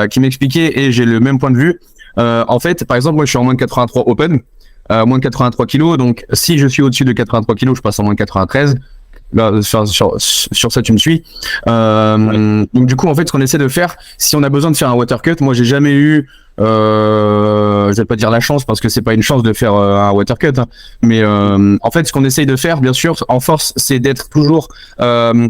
qui m'expliquaient, et j'ai le même point de vue. En fait, par exemple, moi, je suis en moins de 83 open, moins de 83 kilos. Donc, si je suis au-dessus de 83 kilos, je passe en moins de 93. Là, sur ça, tu me suis. Donc du coup, en fait, ce qu'on essaie de faire, si on a besoin de faire un water cut, moi, j'ai jamais eu, je vais pas dire la chance parce que c'est pas une chance de faire un water cut, hein, mais en fait, ce qu'on essaye de faire, bien sûr, en force, c'est d'être toujours, 1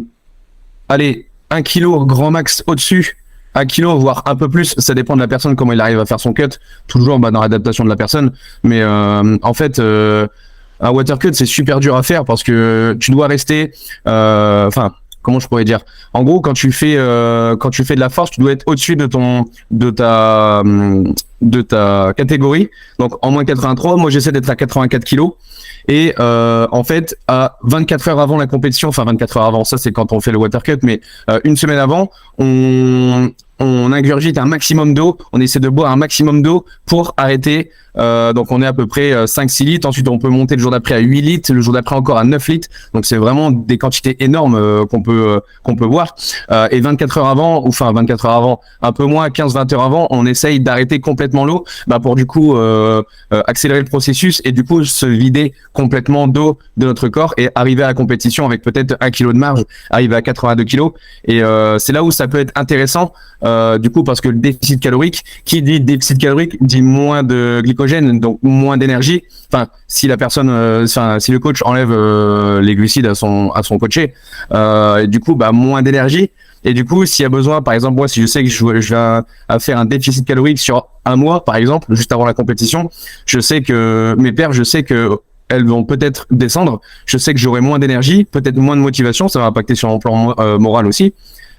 kilo grand max au-dessus. 1 kilo, voire un peu plus, ça dépend de la personne, comment il arrive à faire son cut, toujours dans l'adaptation de la personne, mais en fait, un water cut, c'est super dur à faire parce que tu dois rester, comment je pourrais dire? En gros, quand tu fais de la force, tu dois être au-dessus de ta catégorie. Donc, en moins 83, moi, j'essaie d'être à 84 kilos. Et, en fait, à 24 heures avant la compétition, enfin, 24 heures avant, ça, c'est quand on fait le water cut, mais, une semaine avant, on ingurgite un maximum d'eau, on essaie de boire un maximum d'eau pour arrêter. Donc on est à peu près 5-6 litres, ensuite on peut monter le jour d'après à 8 litres, le jour d'après encore à 9 litres, donc c'est vraiment des quantités énormes qu'on peut boire. Et 24 heures avant, un peu moins, 15-20 heures avant, on essaye d'arrêter complètement l'eau pour du coup accélérer le processus et du coup se vider complètement d'eau de notre corps et arriver à la compétition avec peut-être 1 kilo de marge, arriver à 82 kilos. Et c'est là où ça peut être intéressant, du coup, parce que le déficit calorique, qui dit déficit calorique dit moins de glycogène, donc moins d'énergie. Enfin, si la personne, si le coach enlève les glucides à son coaché, et du coup, moins d'énergie. Et du coup, s'il y a besoin, par exemple, moi, si je sais que je vais à faire un déficit calorique sur 1 mois, par exemple, juste avant la compétition, je sais que mes perfs, elles vont peut-être descendre. Je sais que j'aurai moins d'énergie, peut-être moins de motivation. Ça va impacter sur mon plan moral aussi.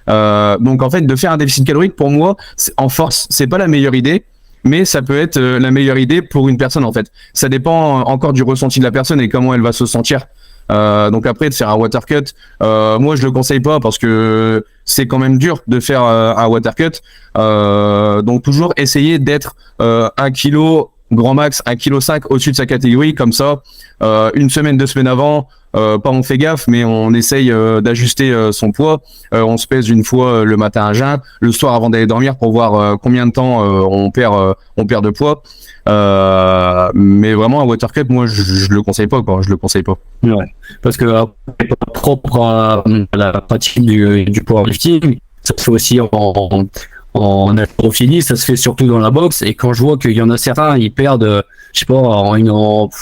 Donc en fait, de faire un déficit calorique, pour moi, en force, c'est pas la meilleure idée, mais ça peut être la meilleure idée pour une personne en fait. Ça dépend encore du ressenti de la personne et comment elle va se sentir. Donc après, de faire un water cut, moi je le conseille pas parce que c'est quand même dur de faire un water cut. Donc toujours essayer d'être 1 kilo grand max, 1,5 kg au-dessus de sa catégorie, comme ça, 1 semaine, 2 semaines avant, pas on fait gaffe, mais on essaye d'ajuster son poids. On se pèse une fois le matin à jeun, le soir avant d'aller dormir pour voir combien de temps on perd de poids. Mais vraiment un water cut, moi je le conseille pas, quoi. Je le conseille pas. Ouais, parce que propre à la pratique du powerlifting, ça se fait aussi en haltérophilie, ça se fait surtout dans la boxe. Et quand je vois qu'il y en a certains, ils perdent, je je sais pas,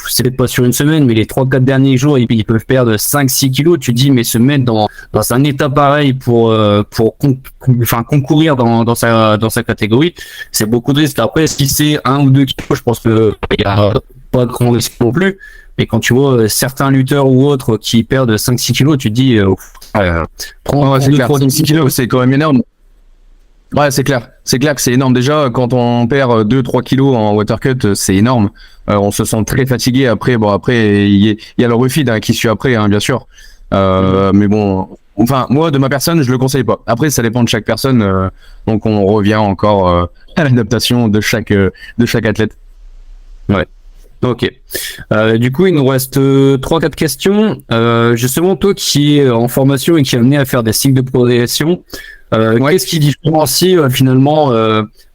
c'est peut-être pas sur une semaine, mais les 3-4 derniers jours, ils peuvent perdre 5-6 kilos. Tu te dis, mais se mettre dans un état pareil pour concourir dans sa catégorie, c'est beaucoup de risques. Après, si c'est 1 ou 2 kilos, je pense que il y a pas de grand risque non plus. Mais quand tu vois certains lutteurs ou autres qui perdent 5-6 kilos, tu te dis, prends 6 kilos, c'est quand même énorme. Ouais, c'est clair. C'est clair que c'est énorme. Déjà, quand on perd 2-3 kilos en watercut, c'est énorme. On se sent très fatigué. Après, il y a le refeed qui suit après, bien sûr. Mais bon, enfin, moi, de ma personne, je le conseille pas. Après, ça dépend de chaque personne. Donc, on revient encore à l'adaptation de chaque athlète. Ouais. Ok. Du coup, il nous reste 3-4 questions. Justement, toi qui es en formation et qui est amené à faire des cycles de progression, qu'est-ce qui différencie finalement,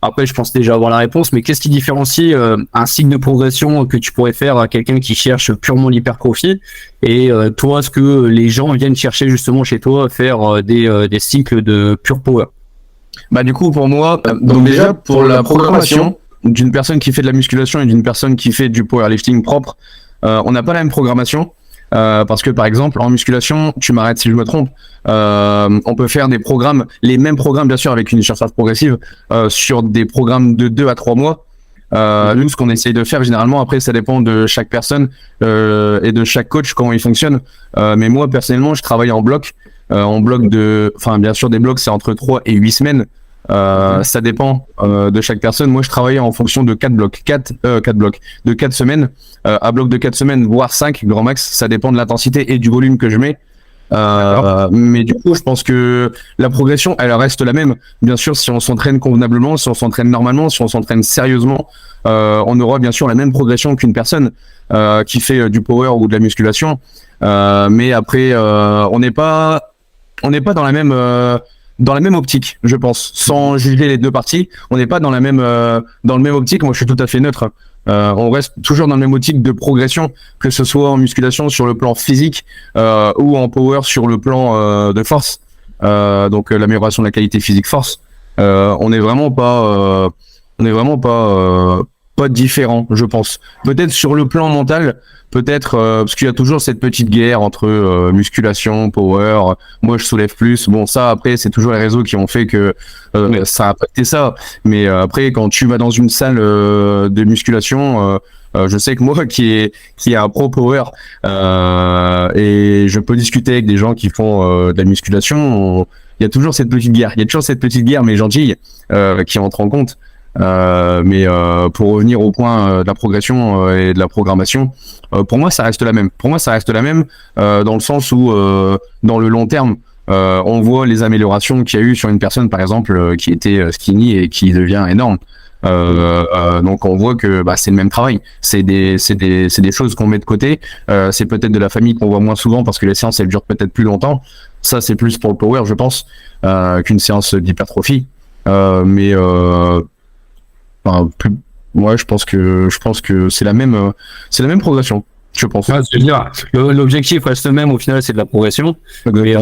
après je pense déjà avoir la réponse, mais qu'est-ce qui différencie un cycle de progression que tu pourrais faire à quelqu'un qui cherche purement l'hypertrophie et toi, ce que les gens viennent chercher justement chez toi, faire des cycles de pure power? Bah du coup, pour moi, donc déjà pour la programmation d'une personne qui fait de la musculation et d'une personne qui fait du powerlifting propre, on n'a pas la même programmation. Parce que par exemple en musculation, tu m'arrêtes si je me trompe, on peut faire des programmes, les mêmes programmes bien sûr avec une surcharge progressive sur des programmes de 2 à 3 mois. Nous, ce qu'on essaye de faire généralement, après ça dépend de chaque personne et de chaque coach comment il fonctionne. Mais moi personnellement, je travaille en bloc enfin bien sûr des blocs c'est entre 3 et 8 semaines. Ça dépend de chaque personne. Moi, je travaille en fonction de 4 blocs, de 4 semaines, à bloc de 4 semaines, voire 5, grand max. Ça dépend de l'intensité et du volume que je mets. Mais du coup, je pense que la progression, elle reste la même. Bien sûr, si on s'entraîne convenablement, si on s'entraîne normalement, si on s'entraîne sérieusement, on aura bien sûr la même progression qu'une personne qui fait du power ou de la musculation. Mais après, on n'est pas dans la même optique, je pense, sans juger les deux parties. On n'est pas dans le même optique. Moi, je suis tout à fait neutre. On reste toujours dans le même optique de progression, que ce soit en musculation sur le plan physique ou en power sur le plan de force. Donc l'amélioration de la qualité physique force. On n'est vraiment pas différent, je pense. Peut-être sur le plan mental, parce qu'il y a toujours cette petite guerre entre musculation, power. Moi, je soulève plus. Bon, ça après, c'est toujours les réseaux qui ont fait que ça a impacté ça. Mais après, quand tu vas dans une salle de musculation, je sais que moi, qui est un pro power, et je peux discuter avec des gens qui font de la musculation. Il y a toujours cette petite guerre. Il y a toujours cette petite guerre, mais gentille, qui entre en compte. Mais pour revenir au point de la progression et de la programmation, pour moi ça reste la même. Dans le sens où dans le long terme, on voit les améliorations qu'il y a eu sur une personne par exemple qui était skinny et qui devient énorme. Donc on voit que c'est le même travail. C'est des choses qu'on met de côté. C'est peut-être de la famille qu'on voit moins souvent parce que les séances elles durent peut-être plus longtemps. Ça c'est plus pour le power je pense qu'une séance d'hypertrophie. Ouais, je pense que c'est la même progression, je pense. C'est-à-dire, l'objectif reste le même, au final, c'est de la progression. Mais,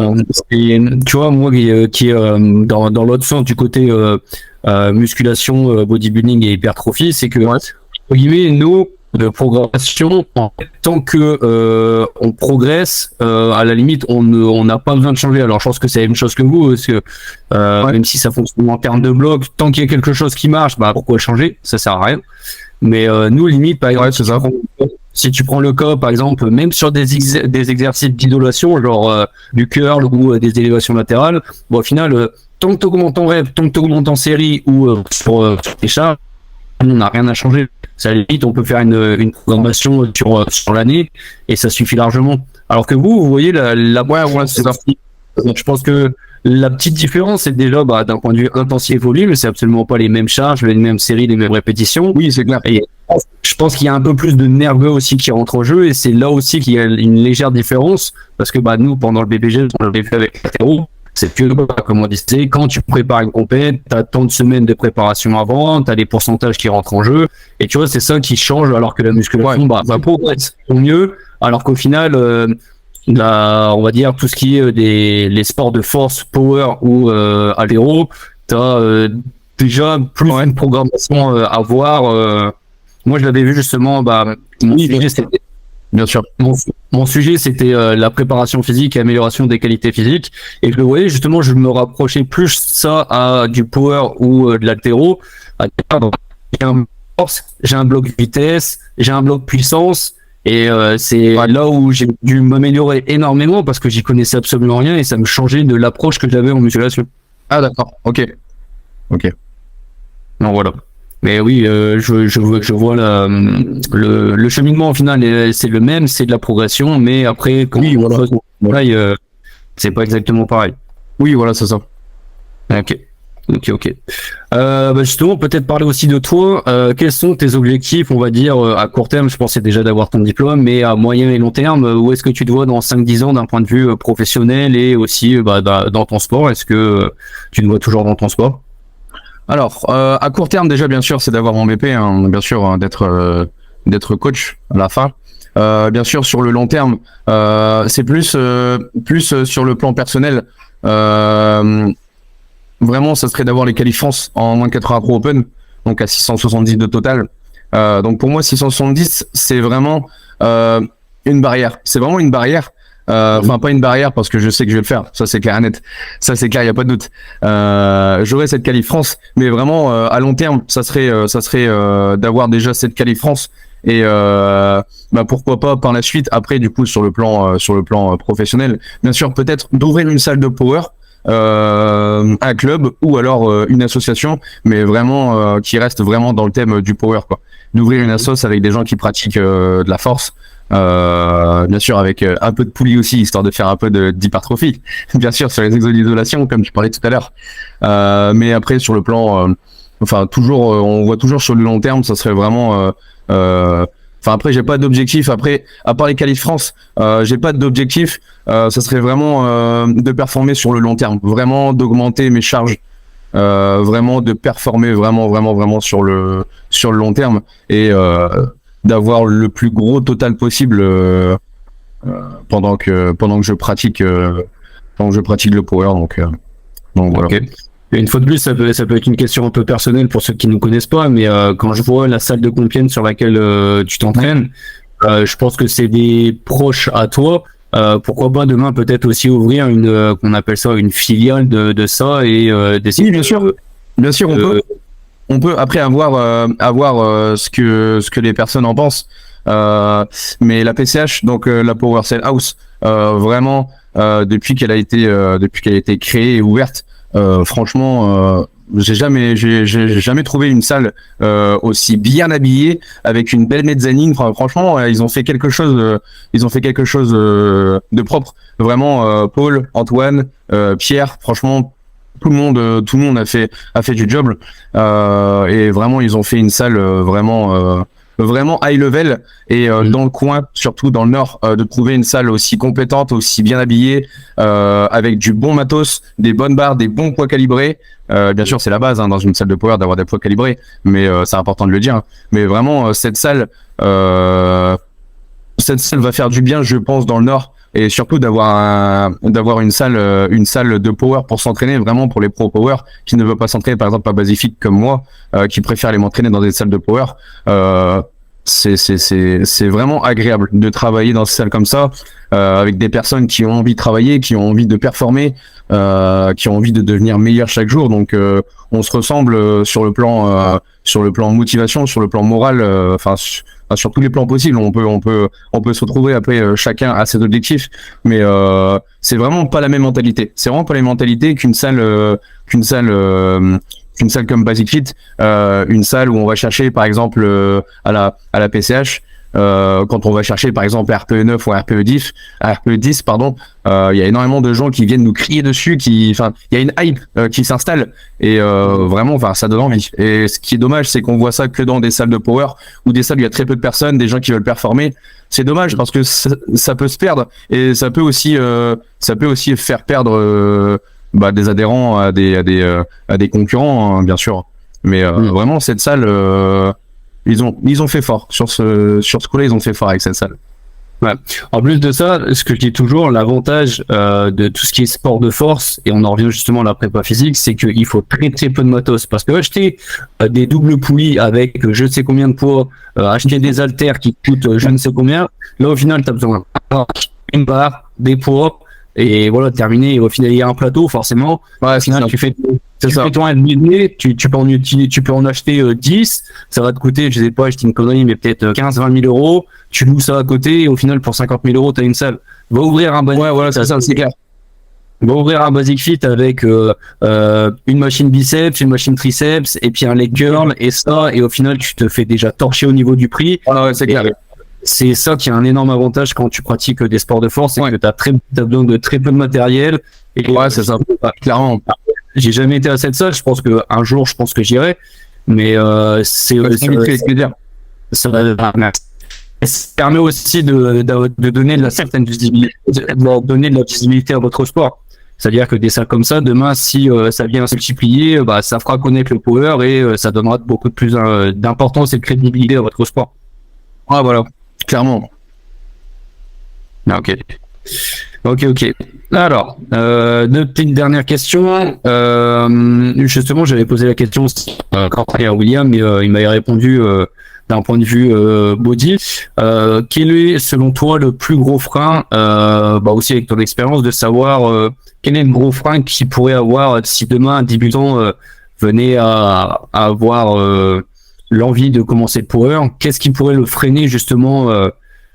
tu vois, moi, qui est dans l'autre sens, du côté musculation, bodybuilding et hypertrophie, c'est que, entre guillemets, nous, de progression, tant que on progresse, à la limite on n'a pas besoin de changer. Alors je pense que c'est la même chose que vous, parce que même si ça fonctionne en termes de bloc, tant qu'il y a quelque chose qui marche, pourquoi changer, ça sert à rien. Mais nous limite par exemple, si tu prends le cas par exemple, même sur des exercices d'isolation, genre du curl ou des élévations latérales, au final tant que tu augmentes ton rep, tant que tu augmentes en série ou sur tes charges, on n'a rien à changer. Ça limite, on peut faire une programmation sur l'année et ça suffit largement. Alors que vous voyez c'est ça. Je pense que la petite différence, c'est déjà d'un point de vue intensité et volume, c'est absolument pas les mêmes charges, les mêmes séries, les mêmes répétitions. Oui, c'est clair. Et je pense qu'il y a un peu plus de nerveux aussi qui rentre en jeu et c'est là aussi qu'il y a une légère différence parce que nous, pendant le BPG, on l'avait fait avec l'athéro. C'est que, comme on disait, quand tu prépares une compète, tu as tant de semaines de préparation avant, tu as des pourcentages qui rentrent en jeu, et tu vois, c'est ça qui change, alors que la musculation, progresse au mieux, alors qu'au final, on va dire, tout ce qui est les sports de force, power ou alvéro, tu as déjà plus une programmation à voir, moi je l'avais vu justement, mon sujet c'était Bien sûr. Mon sujet, c'était la préparation physique et amélioration des qualités physiques. Et je le voyais, justement, je me rapprochais plus ça à du power ou de l'haltéro. J'ai un force, j'ai un bloc vitesse, j'ai un bloc puissance. Et c'est là où j'ai dû m'améliorer énormément parce que j'y connaissais absolument rien et ça me changeait de l'approche que j'avais en musculation. Ah, d'accord. Ok. Non, voilà. Mais oui, je vois le cheminement au final, c'est le même, c'est de la progression, mais après, quand c'est pas exactement pareil. Oui, voilà, c'est ça. Ok. Justement, peut-être parler aussi de toi. Quels sont tes objectifs, on va dire, à court terme? Je pensais déjà d'avoir ton diplôme, mais à moyen et long terme, où est-ce que tu te vois dans 5-10 ans d'un point de vue professionnel et aussi dans ton sport? Est-ce que tu te vois toujours dans ton sport? Alors, à court terme, déjà, bien sûr, c'est d'avoir mon BP, hein, bien sûr, d'être coach à la fin. Bien sûr, sur le long terme, c'est plus sur le plan personnel. Vraiment, ça serait d'avoir les qualifs France en moins de 80 Pro Open, donc à 670 de total. Donc pour moi, 670, c'est vraiment une barrière. C'est vraiment une barrière. Enfin, pas une barrière parce que je sais que je vais le faire. Ça, c'est clair et net. Ça, c'est clair, il n'y a pas de doute. J'aurai cette qualif France, mais vraiment, à long terme, ça serait d'avoir déjà cette qualif France. Et pourquoi pas par la suite, après, du coup, sur le plan professionnel, bien sûr, peut-être d'ouvrir une salle de power, un club ou alors une association, mais vraiment qui reste vraiment dans le thème du power, quoi. D'ouvrir une assoce avec des gens qui pratiquent de la force. Bien sûr avec un peu de poulie aussi, histoire de faire un peu d'hypertrophie, bien sûr sur les exos d'isolation comme tu parlais tout à l'heure, mais après sur le plan toujours on voit toujours sur le long terme, ça serait vraiment après j'ai pas d'objectif, après à part les qualifs France, j'ai pas d'objectif, ça serait vraiment de performer sur le long terme, vraiment d'augmenter mes charges, vraiment de performer vraiment sur le long terme et d'avoir le plus gros total possible pendant que je pratique le power, donc voilà. Okay. Et une fois de plus, ça peut être une question un peu personnelle pour ceux qui ne connaissent pas, mais quand je vois la salle de Compiègne sur laquelle tu t'entraînes, je pense que c'est des proches à toi. Pourquoi pas demain peut-être aussi ouvrir une qu'on appelle ça une filiale de ça et d'essayer. Oui, bien sûr on peut après avoir ce que les personnes en pensent, mais la PCH, donc la Power Cell House, vraiment depuis qu'elle a été créée et ouverte, franchement j'ai jamais trouvé une salle aussi bien habillée avec une belle mezzanine. Franchement ils ont fait quelque chose de propre, vraiment. Paul, Antoine, Pierre, franchement tout le monde a fait du job, et vraiment ils ont fait une salle vraiment high level, et dans le coin, surtout dans le nord, de trouver une salle aussi compétente, aussi bien habillée, avec du bon matos, des bonnes barres, des bons poids calibrés. Bien sûr c'est la base, hein, dans une salle de power d'avoir des poids calibrés, mais c'est important de le dire, hein. Mais vraiment cette salle va faire du bien, je pense, dans le nord. Et surtout d'avoir une salle de power pour s'entraîner, vraiment pour les pro power qui ne veulent pas s'entraîner par exemple à Basific comme moi, qui préfèrent aller m'entraîner dans des salles de power. C'est vraiment agréable de travailler dans ces salles comme ça, avec des personnes qui ont envie de travailler, qui ont envie de performer, qui ont envie de devenir meilleurs chaque jour. Donc on se ressemble sur le plan motivation, sur le plan moral, sur tous les plans possibles. On peut se retrouver après, chacun a ses objectifs, mais c'est vraiment pas la même mentalité. C'est vraiment pas la même mentalité qu'une salle comme Basic Fit, une salle où on va chercher par exemple à la PCH, quand on va chercher par exemple RPE 9 ou RPE 10, il y a énormément de gens qui viennent nous crier dessus, il y a une hype qui s'installe, et vraiment ça donne envie. Et ce qui est dommage, c'est qu'on voit ça que dans des salles de power ou des salles où il y a très peu de personnes, des gens qui veulent performer. C'est dommage parce que ça peut se perdre, et ça peut aussi faire perdre des adhérents à des concurrents, hein, bien sûr. Mais vraiment cette salle, ils ont fait fort sur ce coup-là, ils ont fait fort avec cette salle. Ouais. En plus de ça, ce que je dis toujours, l'avantage de tout ce qui est sport de force, et on en revient justement à la prépa physique, c'est qu'il faut très très peu de matos. Parce que acheter des doubles poulies avec je ne sais combien de poids, acheter des haltères qui coûtent je ne sais combien, là au final tu as besoin d'une barre, des poids, et voilà, terminé. Et au final, il y a un plateau, forcément. Ouais, Au final, c'est tu fais ça. ton MBA, tu peux en utiliser, tu peux en acheter 10, ça va te coûter, je sais pas, je dis une connerie, mais peut-être 15-20 000 euros. Tu loues ça à côté, et au final, pour 50 000 euros, tu as une salle. Va ouvrir un basic, Ouais, voilà, c'est ça, c'est clair. va ouvrir un basic fit avec une machine biceps, une machine triceps, et puis un leg curl, et ça, et au final, tu te fais déjà torcher au niveau du prix. Ah ouais, c'est clair. Et c'est ça qui a un énorme avantage quand tu pratiques des sports de force, c'est que tu as besoin de très peu de matériel. Et Ouais, c'est ça. Clairement. j'ai jamais été à cette salle, je pense qu'un jour, je pense que j'irai. Mais c'est ça permet aussi de donner de la certaine visibilité, de donner de la visibilité à votre sport. C'est-à-dire que des salles comme ça, demain, si ça vient se multiplier, bah, ça fera connaître le power et ça donnera beaucoup plus d'importance et de crédibilité à votre sport. Ah, voilà. Clairement. Ah, ok. Alors, deux petites dernières questions. Justement, j'avais posé la question à William, mais il m'avait répondu d'un point de vue body. Quel est, selon toi, le plus gros frein, aussi avec ton expérience, de savoir quel est le gros frein qu'il pourrait avoir si demain un débutant venait à avoir l'envie de commencer le power? Qu'est-ce qui pourrait le freiner justement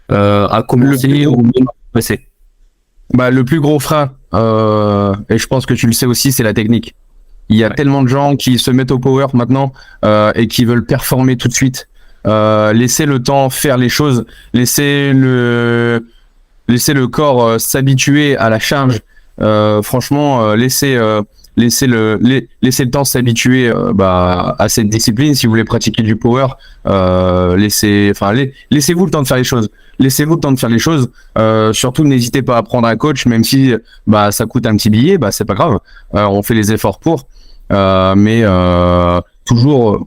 à commencer ou même à passer? Bah, le plus gros frein, et je pense que tu le sais aussi, c'est la technique. Il y a tellement de gens qui se mettent au power maintenant et qui veulent performer tout de suite. Laisser le temps faire les choses, laisser le corps s'habituer à la charge. Franchement, laisser le temps s'habituer à cette discipline. Si vous voulez pratiquer du power, laissez-vous le temps de faire les choses. Laissez-vous le temps de faire les choses. Surtout, n'hésitez pas à prendre un coach, même si ça coûte un petit billet, c'est pas grave. On fait les efforts pour. Mais toujours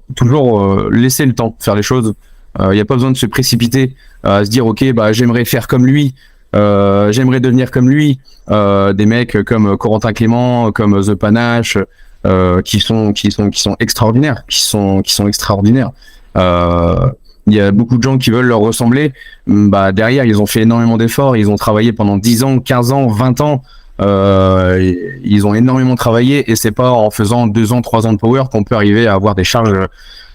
laisser le temps de faire les choses. Il n'y a pas besoin de se précipiter à se dire ok, j'aimerais faire comme lui. J'aimerais devenir comme lui. Des mecs comme Corentin Clément, comme The Panache, qui sont extraordinaires, qui sont extraordinaires. Il y a beaucoup de gens qui veulent leur ressembler. Derrière, ils ont fait énormément d'efforts. Ils ont travaillé pendant 10 ans, 15 ans, 20 ans. Ils ont énormément travaillé et c'est pas en faisant 2 ans, 3 ans de power qu'on peut arriver à avoir des charges,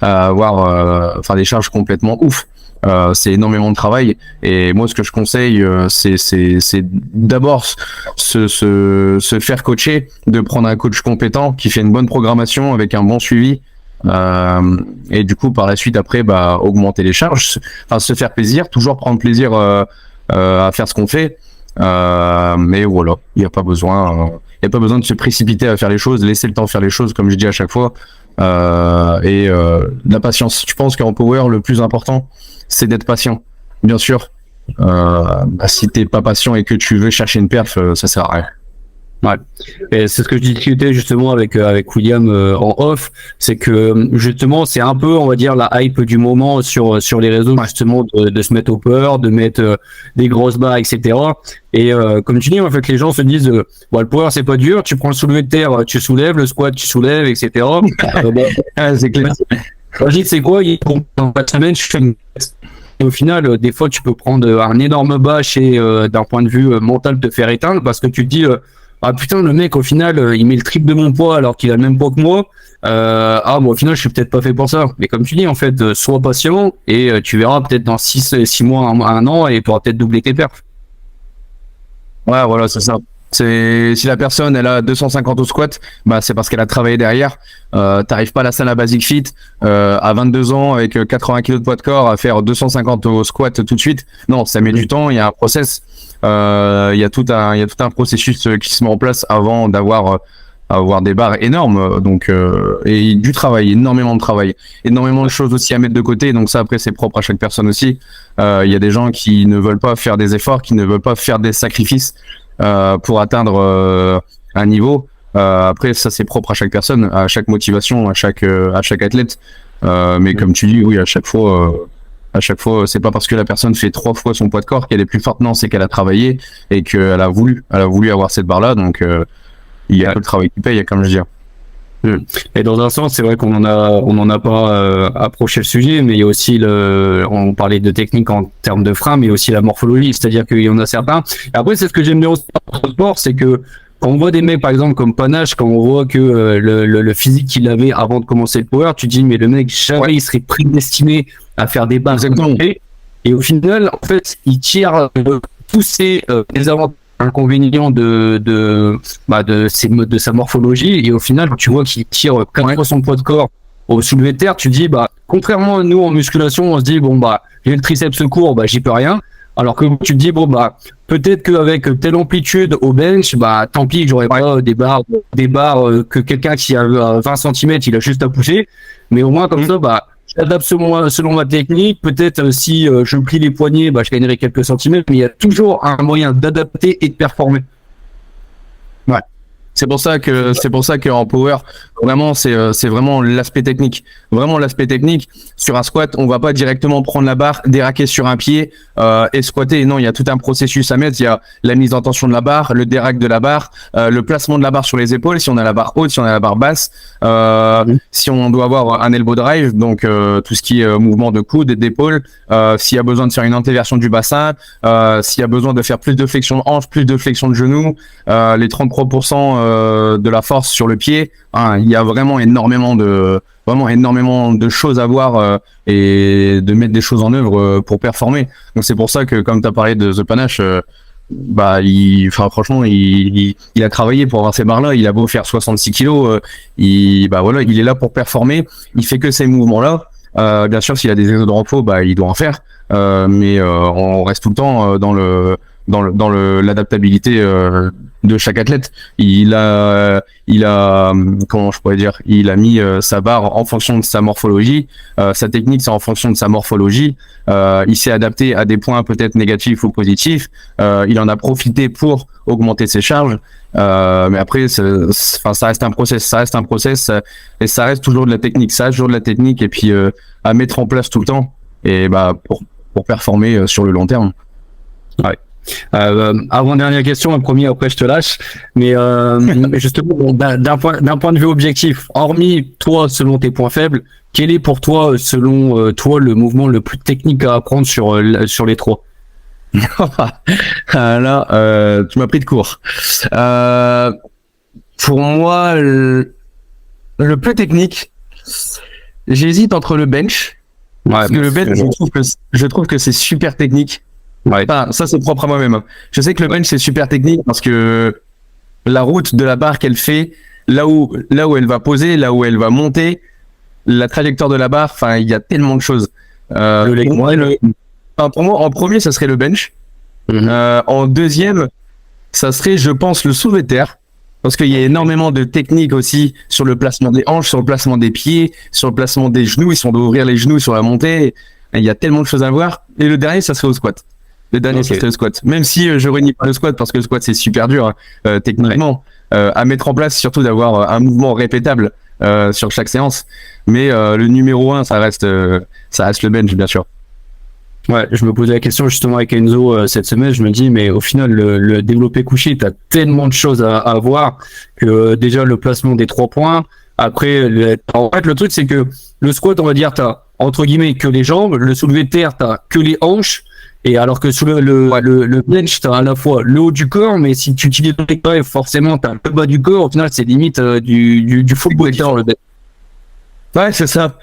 des charges complètement ouf. C'est énormément de travail et moi ce que je conseille c'est d'abord se faire coacher, de prendre un coach compétent qui fait une bonne programmation avec un bon suivi et du coup par la suite après augmenter les charges, se faire plaisir, toujours prendre plaisir à faire ce qu'on fait. Mais voilà, il n'y a pas besoin de se précipiter à faire les choses, laisser le temps faire les choses comme je dis à chaque fois. La patience. Je pense qu'en power, le plus important, c'est d'être patient. Bien sûr, si t'es pas patient et que tu veux chercher une perf, ça sert à rien. Ouais. Et c'est ce que je discutais justement avec William en off, c'est que justement c'est un peu, on va dire, la hype du moment sur les réseaux, justement de se mettre au power, de mettre des grosses barres, etc. Et comme tu dis, en fait, les gens se disent le power c'est pas dur, tu prends le soulevé de terre, tu soulèves, le squat tu soulèves, etc. C'est clair. Je dis c'est quoi, en 4 semaines je fais une... Et au final, des fois tu peux prendre un énorme bâche et d'un point de vue mental te faire éteindre parce que tu te dis ah putain, le mec au final il met le triple de mon poids alors qu'il a le même poids que moi. Au final je suis peut-être pas fait pour ça. Mais comme tu dis, en fait, sois patient et tu verras peut-être dans 6 mois, un an et tu auras peut-être doublé tes perfs. Ouais, voilà, c'est ça. Si la personne elle a 250 au squat, c'est parce qu'elle a travaillé derrière. T'arrives pas à la salle à Basic Fit à 22 ans avec 80 kg de poids de corps à faire 250 au squat tout de suite. Non, ça met du temps, il y a un process. Il y a tout un processus qui se met en place avant d'avoir des barres énormes, donc et du travail, énormément de travail, énormément de choses aussi à mettre de côté. Donc ça après c'est propre à chaque personne aussi. Il y a des gens qui ne veulent pas faire des efforts, qui ne veulent pas faire des sacrifices pour atteindre un niveau. Après ça c'est propre à chaque personne, à chaque motivation, à chaque athlète. Mais comme tu dis, oui, à chaque fois À chaque fois, c'est pas parce que la personne fait 3 fois son poids de corps qu'elle est plus forte. Non, c'est qu'elle a travaillé et qu'elle a voulu avoir cette barre-là. Donc, il y a le travail qui paye, comme je dis. Et dans un sens, c'est vrai qu'on en a pas approché le sujet, mais il y a aussi on parlait de technique en termes de frein, mais aussi la morphologie, c'est-à-dire qu'il y en a certains. Et après, c'est ce que j'aime bien aussi dans le sport, c'est que quand on voit des mecs, par exemple, comme Panache, quand on voit que le physique qu'il avait avant de commencer le power, tu te dis, mais le mec, jamais il serait prédestiné à faire des barres. Et au final, en fait, il tire tous ces désavantages, inconvénients de sa morphologie, et au final, quand tu vois qu'il tire 4 fois son poids de corps au soulevé de terre, tu te dis, contrairement à nous en musculation, on se dit, j'ai le triceps court, j'y peux rien. Alors que tu te dis, peut-être qu'avec telle amplitude au bench, tant pis, j'aurais pas des barres que quelqu'un qui a 20 cm, il a juste à pousser. Mais au moins, comme ça, j'adapte selon ma technique. Peut-être si je plie les poignets, je gagnerai quelques centimètres, mais il y a toujours un moyen d'adapter et de performer. Ouais. C'est pour ça que en power, vraiment, c'est vraiment l'aspect technique. Vraiment l'aspect technique. Sur un squat, on va pas directement prendre la barre, déraquer sur un pied et squatter. Non, il y a tout un processus à mettre. Il y a la mise en tension de la barre, le déraque de la barre, le placement de la barre sur les épaules. Si on a la barre haute, si on a la barre basse, si on doit avoir un elbow drive, donc tout ce qui est mouvement de coude et d'épaule. S'il y a besoin de faire une antéversion du bassin, s'il y a besoin de faire plus de flexion de hanche, plus de flexion de genou, les 33% de la force sur le pied, il y a vraiment énormément de choses à voir et de mettre des choses en œuvre pour performer. Donc c'est pour ça que, comme tu as parlé de The Panache, franchement, il a travaillé pour avoir ces barres-là. Il a beau faire 66 kilos, il est là pour performer. Il fait que ces mouvements-là. Bien sûr, s'il a des exos de repos, il doit en faire. Mais on reste tout le temps dans l'adaptabilité de chaque athlète. Il a comment je pourrais dire, il a mis sa barre en fonction de sa morphologie, sa technique c'est en fonction de sa morphologie. Il s'est adapté à des points peut-être négatifs ou positifs. Il en a profité pour augmenter ses charges. Mais après, ça reste un process, et ça reste toujours de la technique, et puis à mettre en place tout le temps, et pour performer sur le long terme. Ouais. Avant-dernière question, un premier, après je te lâche. Mais justement, d'un point de vue objectif, hormis toi, selon tes points faibles, quel est pour toi, selon toi, le mouvement le plus technique à apprendre sur les 3? Là, tu m'as pris de court. Pour moi, le plus technique, j'hésite entre le bench. Parce que le bench, je trouve que c'est super technique. Ouais. Ça c'est propre à moi-même. Je sais que le bench c'est super technique parce que la route de la barre qu'elle fait, là où elle va poser, là où elle va monter, la trajectoire de la barre, il y a tellement de choses. Pour moi, en premier, ça serait le bench. En deuxième, ça serait, je pense, le soulevé de terre. Parce qu'il y a énormément de techniques aussi sur le placement des hanches, sur le placement des pieds, sur le placement des genoux. Si on doit ouvrir les genoux sur la montée, il y a tellement de choses à voir. Et le dernier, ça serait au squat. Le dernier, c'est le squat. Même si je renie pas le squat parce que le squat c'est super dur techniquement à mettre en place, surtout d'avoir un mouvement répétable sur chaque séance. Mais le numéro 1, ça reste le bench, bien sûr. Ouais, je me posais la question justement avec Enzo cette semaine. Je me dis, mais au final, le développé couché, t'as tellement de choses à voir que déjà le placement des 3 points. Après, en fait, le truc c'est que le squat, on va dire, t'as entre guillemets que les jambes. Le soulevé de terre, t'as que les hanches. Et alors que sur le bench, t'as à la fois le haut du corps, mais si tu utilises les bras, forcément, t'as le bas du corps. Au final, c'est limite du full body le bench. Ouais, c'est ça.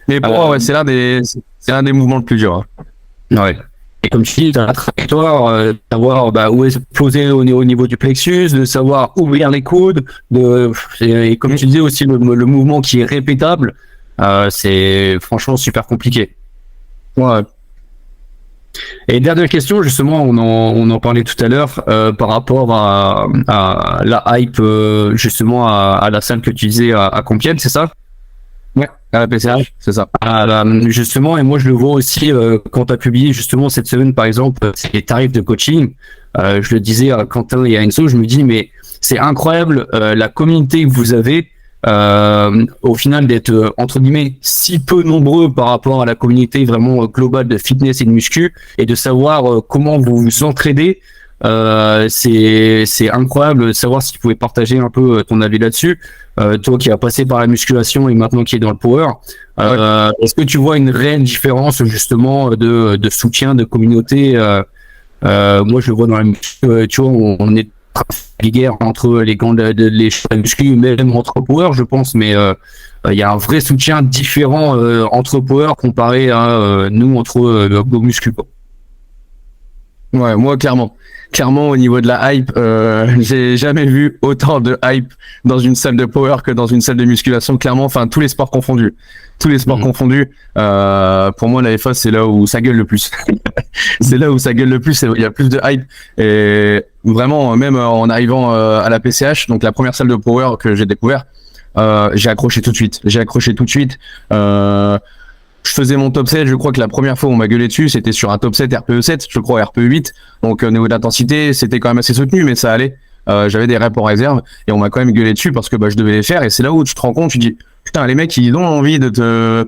Mais pour moi, c'est l'un des mouvements le plus dur. Ouais. Et comme tu dis, t'as la trajectoire, savoir où exploser au niveau du plexus, de savoir ouvrir les coudes, et comme tu disais aussi, le mouvement qui est répétable, c'est franchement super compliqué. Ouais. Et dernière question, justement, on en parlait tout à l'heure par rapport à la hype, justement à la salle que tu disais à Compiègne, c'est ça? Ouais, à la PCH, c'est ça. Justement, et moi je le vois aussi quand tu as publié justement cette semaine, par exemple, ces tarifs de coaching. Je le disais à Quentin et à Enzo, je me dis, mais c'est incroyable la communauté que vous avez. au final d'être entre guillemets si peu nombreux par rapport à la communauté vraiment globale de fitness et de muscu, et de savoir comment vous vous entraidez. C'est incroyable de savoir si tu pouvais partager un peu ton avis là-dessus. Toi qui as passé par la musculation et maintenant qui est dans le power, est-ce que tu vois une réelle différence justement de soutien de communauté? Moi je le vois dans la muscu, tu vois, on est les guerres entre les gants les muscu, même entre power je pense, mais il y a un vrai soutien différent entre power comparé à nous entre nos muscu. Ouais, moi clairement au niveau de la hype, j'ai jamais vu autant de hype dans une salle de power que dans une salle de musculation. Clairement, enfin tous les sports confondus, pour moi la FA c'est là où ça gueule le plus. C'est là où ça gueule le plus, il y a plus de hype. Et vraiment, même en arrivant à la PCH, donc la première salle de power que j'ai découvert, j'ai accroché tout de suite. Je faisais mon top 7, je crois que la première fois où on m'a gueulé dessus, c'était sur un top 7 RPE 7, je crois RPE 8. Donc au niveau de l'intensité, c'était quand même assez soutenu, mais ça allait. J'avais des reps en réserve et on m'a quand même gueulé dessus parce que je devais les faire. Et c'est là où tu te rends compte, tu dis putain, les mecs, ils ont envie de te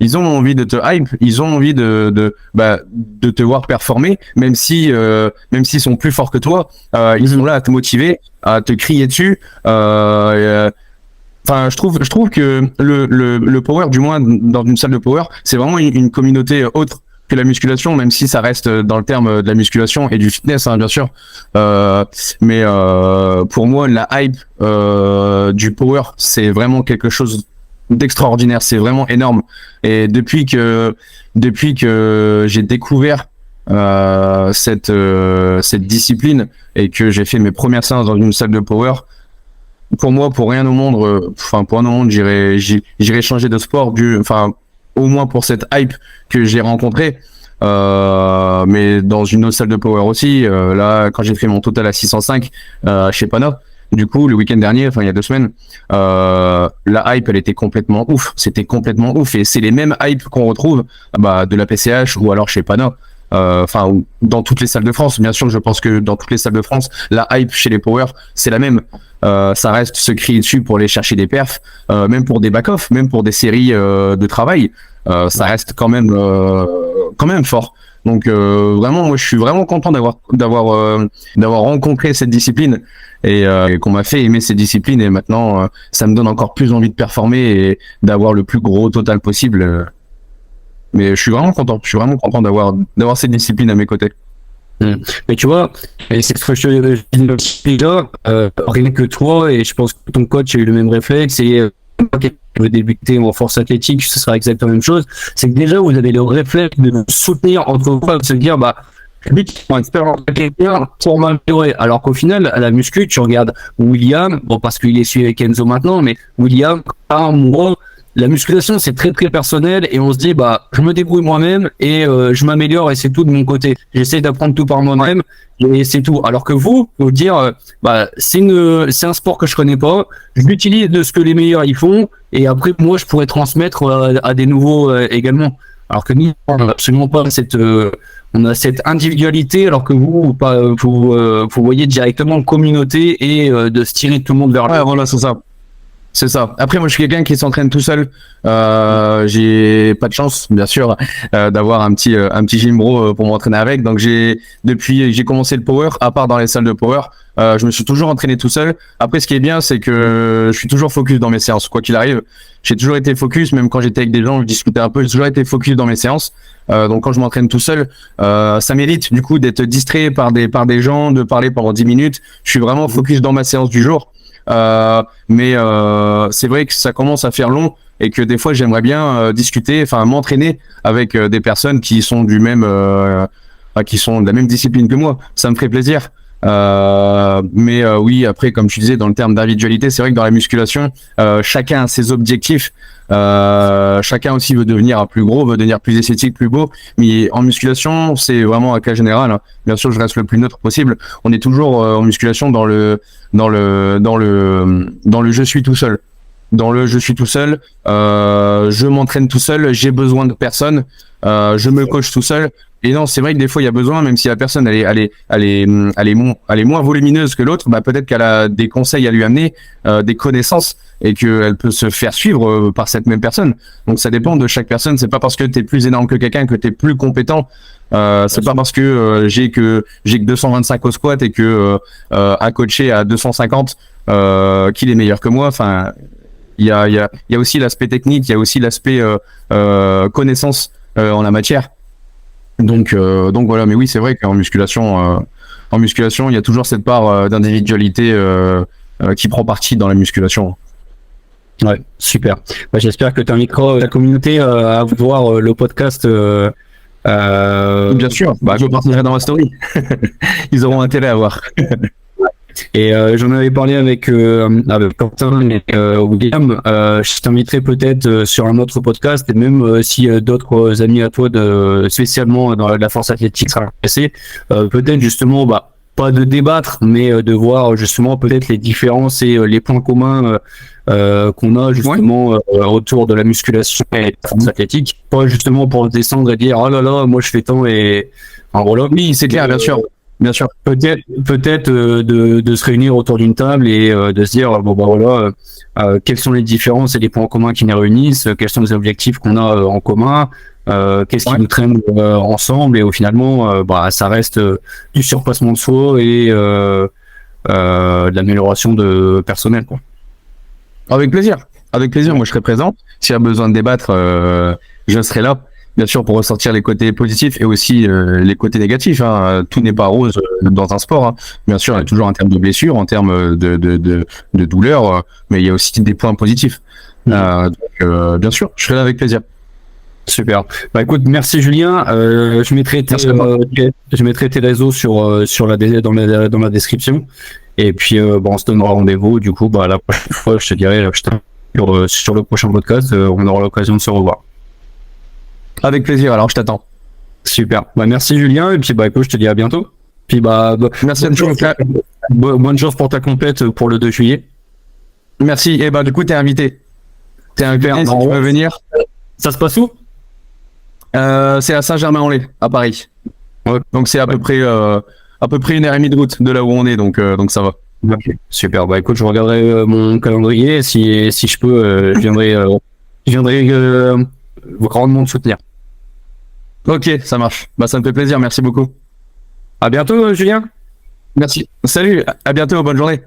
hype, ils ont envie de te voir performer, même s'ils sont plus forts que toi, ils sont là à te motiver, à te crier dessus. Enfin, je trouve que le power, du moins dans une salle de power, c'est vraiment une communauté autre que la musculation, même si ça reste dans le terme de la musculation et du fitness, hein, bien sûr. Mais pour moi, la hype du power, c'est vraiment quelque chose d'extraordinaire. C'est vraiment énorme. Et depuis que j'ai découvert cette discipline et que j'ai fait mes premières séances dans une salle de power, pour moi, pour rien au monde, j'irai changer de sport, au moins pour cette hype que j'ai rencontrée. Mais dans une autre salle de power aussi, là, quand j'ai fait mon total à 605 chez Pana, du coup, le week-end dernier, il y a 2 semaines, la hype, elle était complètement ouf. C'était complètement ouf. Et c'est les mêmes hypes qu'on retrouve de la PCH ou alors chez Pana. Dans toutes les salles de France. Bien sûr, je pense que dans toutes les salles de France, la hype chez les power, c'est la même. Ça reste se crier dessus pour aller chercher des perfs, même pour des back-off, même pour des séries de travail. Ça reste quand même fort. Donc vraiment, moi, je suis vraiment content d'avoir rencontré cette discipline et qu'on m'a fait aimer cette discipline. Et maintenant, ça me donne encore plus envie de performer et d'avoir le plus gros total possible. Mais je suis vraiment content d'avoir cette discipline à mes côtés. Mais tu vois, et c'est ce que je te dis là, rien que toi, et je pense que ton coach a eu le même réflexe, et quelqu'un qui veut débuter en force athlétique, ce sera exactement la même chose, c'est que déjà vous avez le réflexe de nous soutenir entre vous, de se dire, vite, pour quelqu'un pour m'améliorer. Alors qu'au final, à la muscu, tu regardes William, bon, parce qu'il est suivi avec Enzo maintenant, mais William, moi, la musculation, c'est très très personnel et on se dit je me débrouille moi-même et je m'améliore et c'est tout de mon côté. J'essaie d'apprendre tout par moi-même et c'est tout. Alors que vous dire c'est un sport que je connais pas, je l'utilise de ce que les meilleurs y font et après moi je pourrais transmettre à des nouveaux également. Alors que nous on n'a absolument pas on a cette individualité alors que vous voyez directement communauté et de se tirer tout le monde vers le haut. Ouais, voilà, c'est ça. C'est ça. Après, moi, je suis quelqu'un qui s'entraîne tout seul. J'ai pas de chance, bien sûr, d'avoir un petit gym bro pour m'entraîner avec. Donc, depuis que j'ai commencé le power, à part dans les salles de power, je me suis toujours entraîné tout seul. Après, ce qui est bien, c'est que je suis toujours focus dans mes séances, quoi qu'il arrive. J'ai toujours été focus, même quand j'étais avec des gens, je discutais un peu. J'ai toujours été focus dans mes séances. Donc, quand je m'entraîne tout seul, ça m'évite du coup d'être distrait par des gens, de parler pendant 10 minutes. Je suis vraiment focus dans ma séance du jour. Mais c'est vrai que ça commence à faire long et que des fois j'aimerais bien discuter, m'entraîner avec des personnes qui sont qui sont de la même discipline que moi. Ça me ferait plaisir. Mais oui, après, comme tu disais, dans le terme d'individualité, c'est vrai que dans la musculation, chacun a ses objectifs. Chacun aussi veut devenir plus gros, veut devenir plus esthétique, plus beau. Mais en musculation, c'est vraiment un cas général. Hein. Bien sûr, je reste le plus neutre possible. On est toujours en musculation dans le je suis tout seul. Dans le je suis tout seul, je m'entraîne tout seul, j'ai besoin de personne, je me coach tout seul. Et non, c'est vrai que des fois il y a besoin, même si la personne elle est moins volumineuse que l'autre, bah peut-être qu'elle a des conseils à lui amener, des connaissances, et qu'elle peut se faire suivre par cette même personne. Donc ça dépend de chaque personne. C'est pas parce que t'es plus énorme que quelqu'un que t'es plus compétent. C'est pas parce que j'ai que 225 au squat et que un coaché à 250 qu'il est meilleur que moi. Enfin, il y a aussi l'aspect technique, il y a aussi l'aspect connaissance en la matière. Donc voilà, mais oui, c'est vrai qu'en musculation, il y a toujours cette part d'individualité qui prend partie dans la musculation. Ouais, super. Bah, j'espère que tu inviteras ta communauté à voir le podcast. Bien sûr, bah, je le partagerai dans ma story. Ils auront intérêt à voir. Et j'en avais parlé avec Quentin et William. Je t'inviterai peut-être sur un autre podcast, et même si d'autres amis à toi spécialement dans la force athlétique seraient intéressés, peut-être justement pas de débattre, mais de voir justement peut-être les différences et les points communs qu'on a justement autour de la musculation et de la force athlétique, pas justement pour descendre et dire oh là là, moi je fais tant, et en voilà. Oui, c'est clair, bien sûr. Bien sûr. Peut-être de se réunir autour d'une table et de se dire bon bah voilà, quelles sont les différences et les points communs qui nous réunissent, quels sont les objectifs qu'on a en commun, qu'est-ce qui nous traîne ensemble, et finalement ça reste du surpassement de soi et de l'amélioration de personnel, quoi. Avec plaisir. Avec plaisir, moi je serai présent. S'il y a besoin de débattre, je serai là. Bien sûr, pour ressortir les côtés positifs et aussi les côtés négatifs. Hein. Tout n'est pas rose dans un sport. Hein. Bien sûr, il y a toujours en termes de blessures, en termes de douleurs, mais il y a aussi des points positifs. Donc, bien sûr, je serai là avec plaisir. Super. Bah écoute, merci Julien. Je mettrai tes réseaux dans la description. Et puis on se donnera rendez-vous. Du coup, la prochaine fois, je te dirai, sur le prochain podcast, on aura l'occasion de se revoir. Avec plaisir, alors je t'attends. Super. Merci Julien, et puis écoute, je te dis à bientôt. Puis merci bonne chance pour ta compète pour le 2 juillet. Merci. Et du coup, t'es invité. Si tu veux venir. Ça se passe où? C'est à Saint-Germain-en-Laye, à Paris. Ouais. Donc c'est à peu près 1h30 de route de là où on est, donc ça va. Okay. Super. Écoute, je regarderai mon calendrier, si je peux, je viendrai grandement te soutenir. Ok, ça marche. Ça me fait plaisir, merci beaucoup. À bientôt, Julien. Merci. Salut, à bientôt, bonne journée.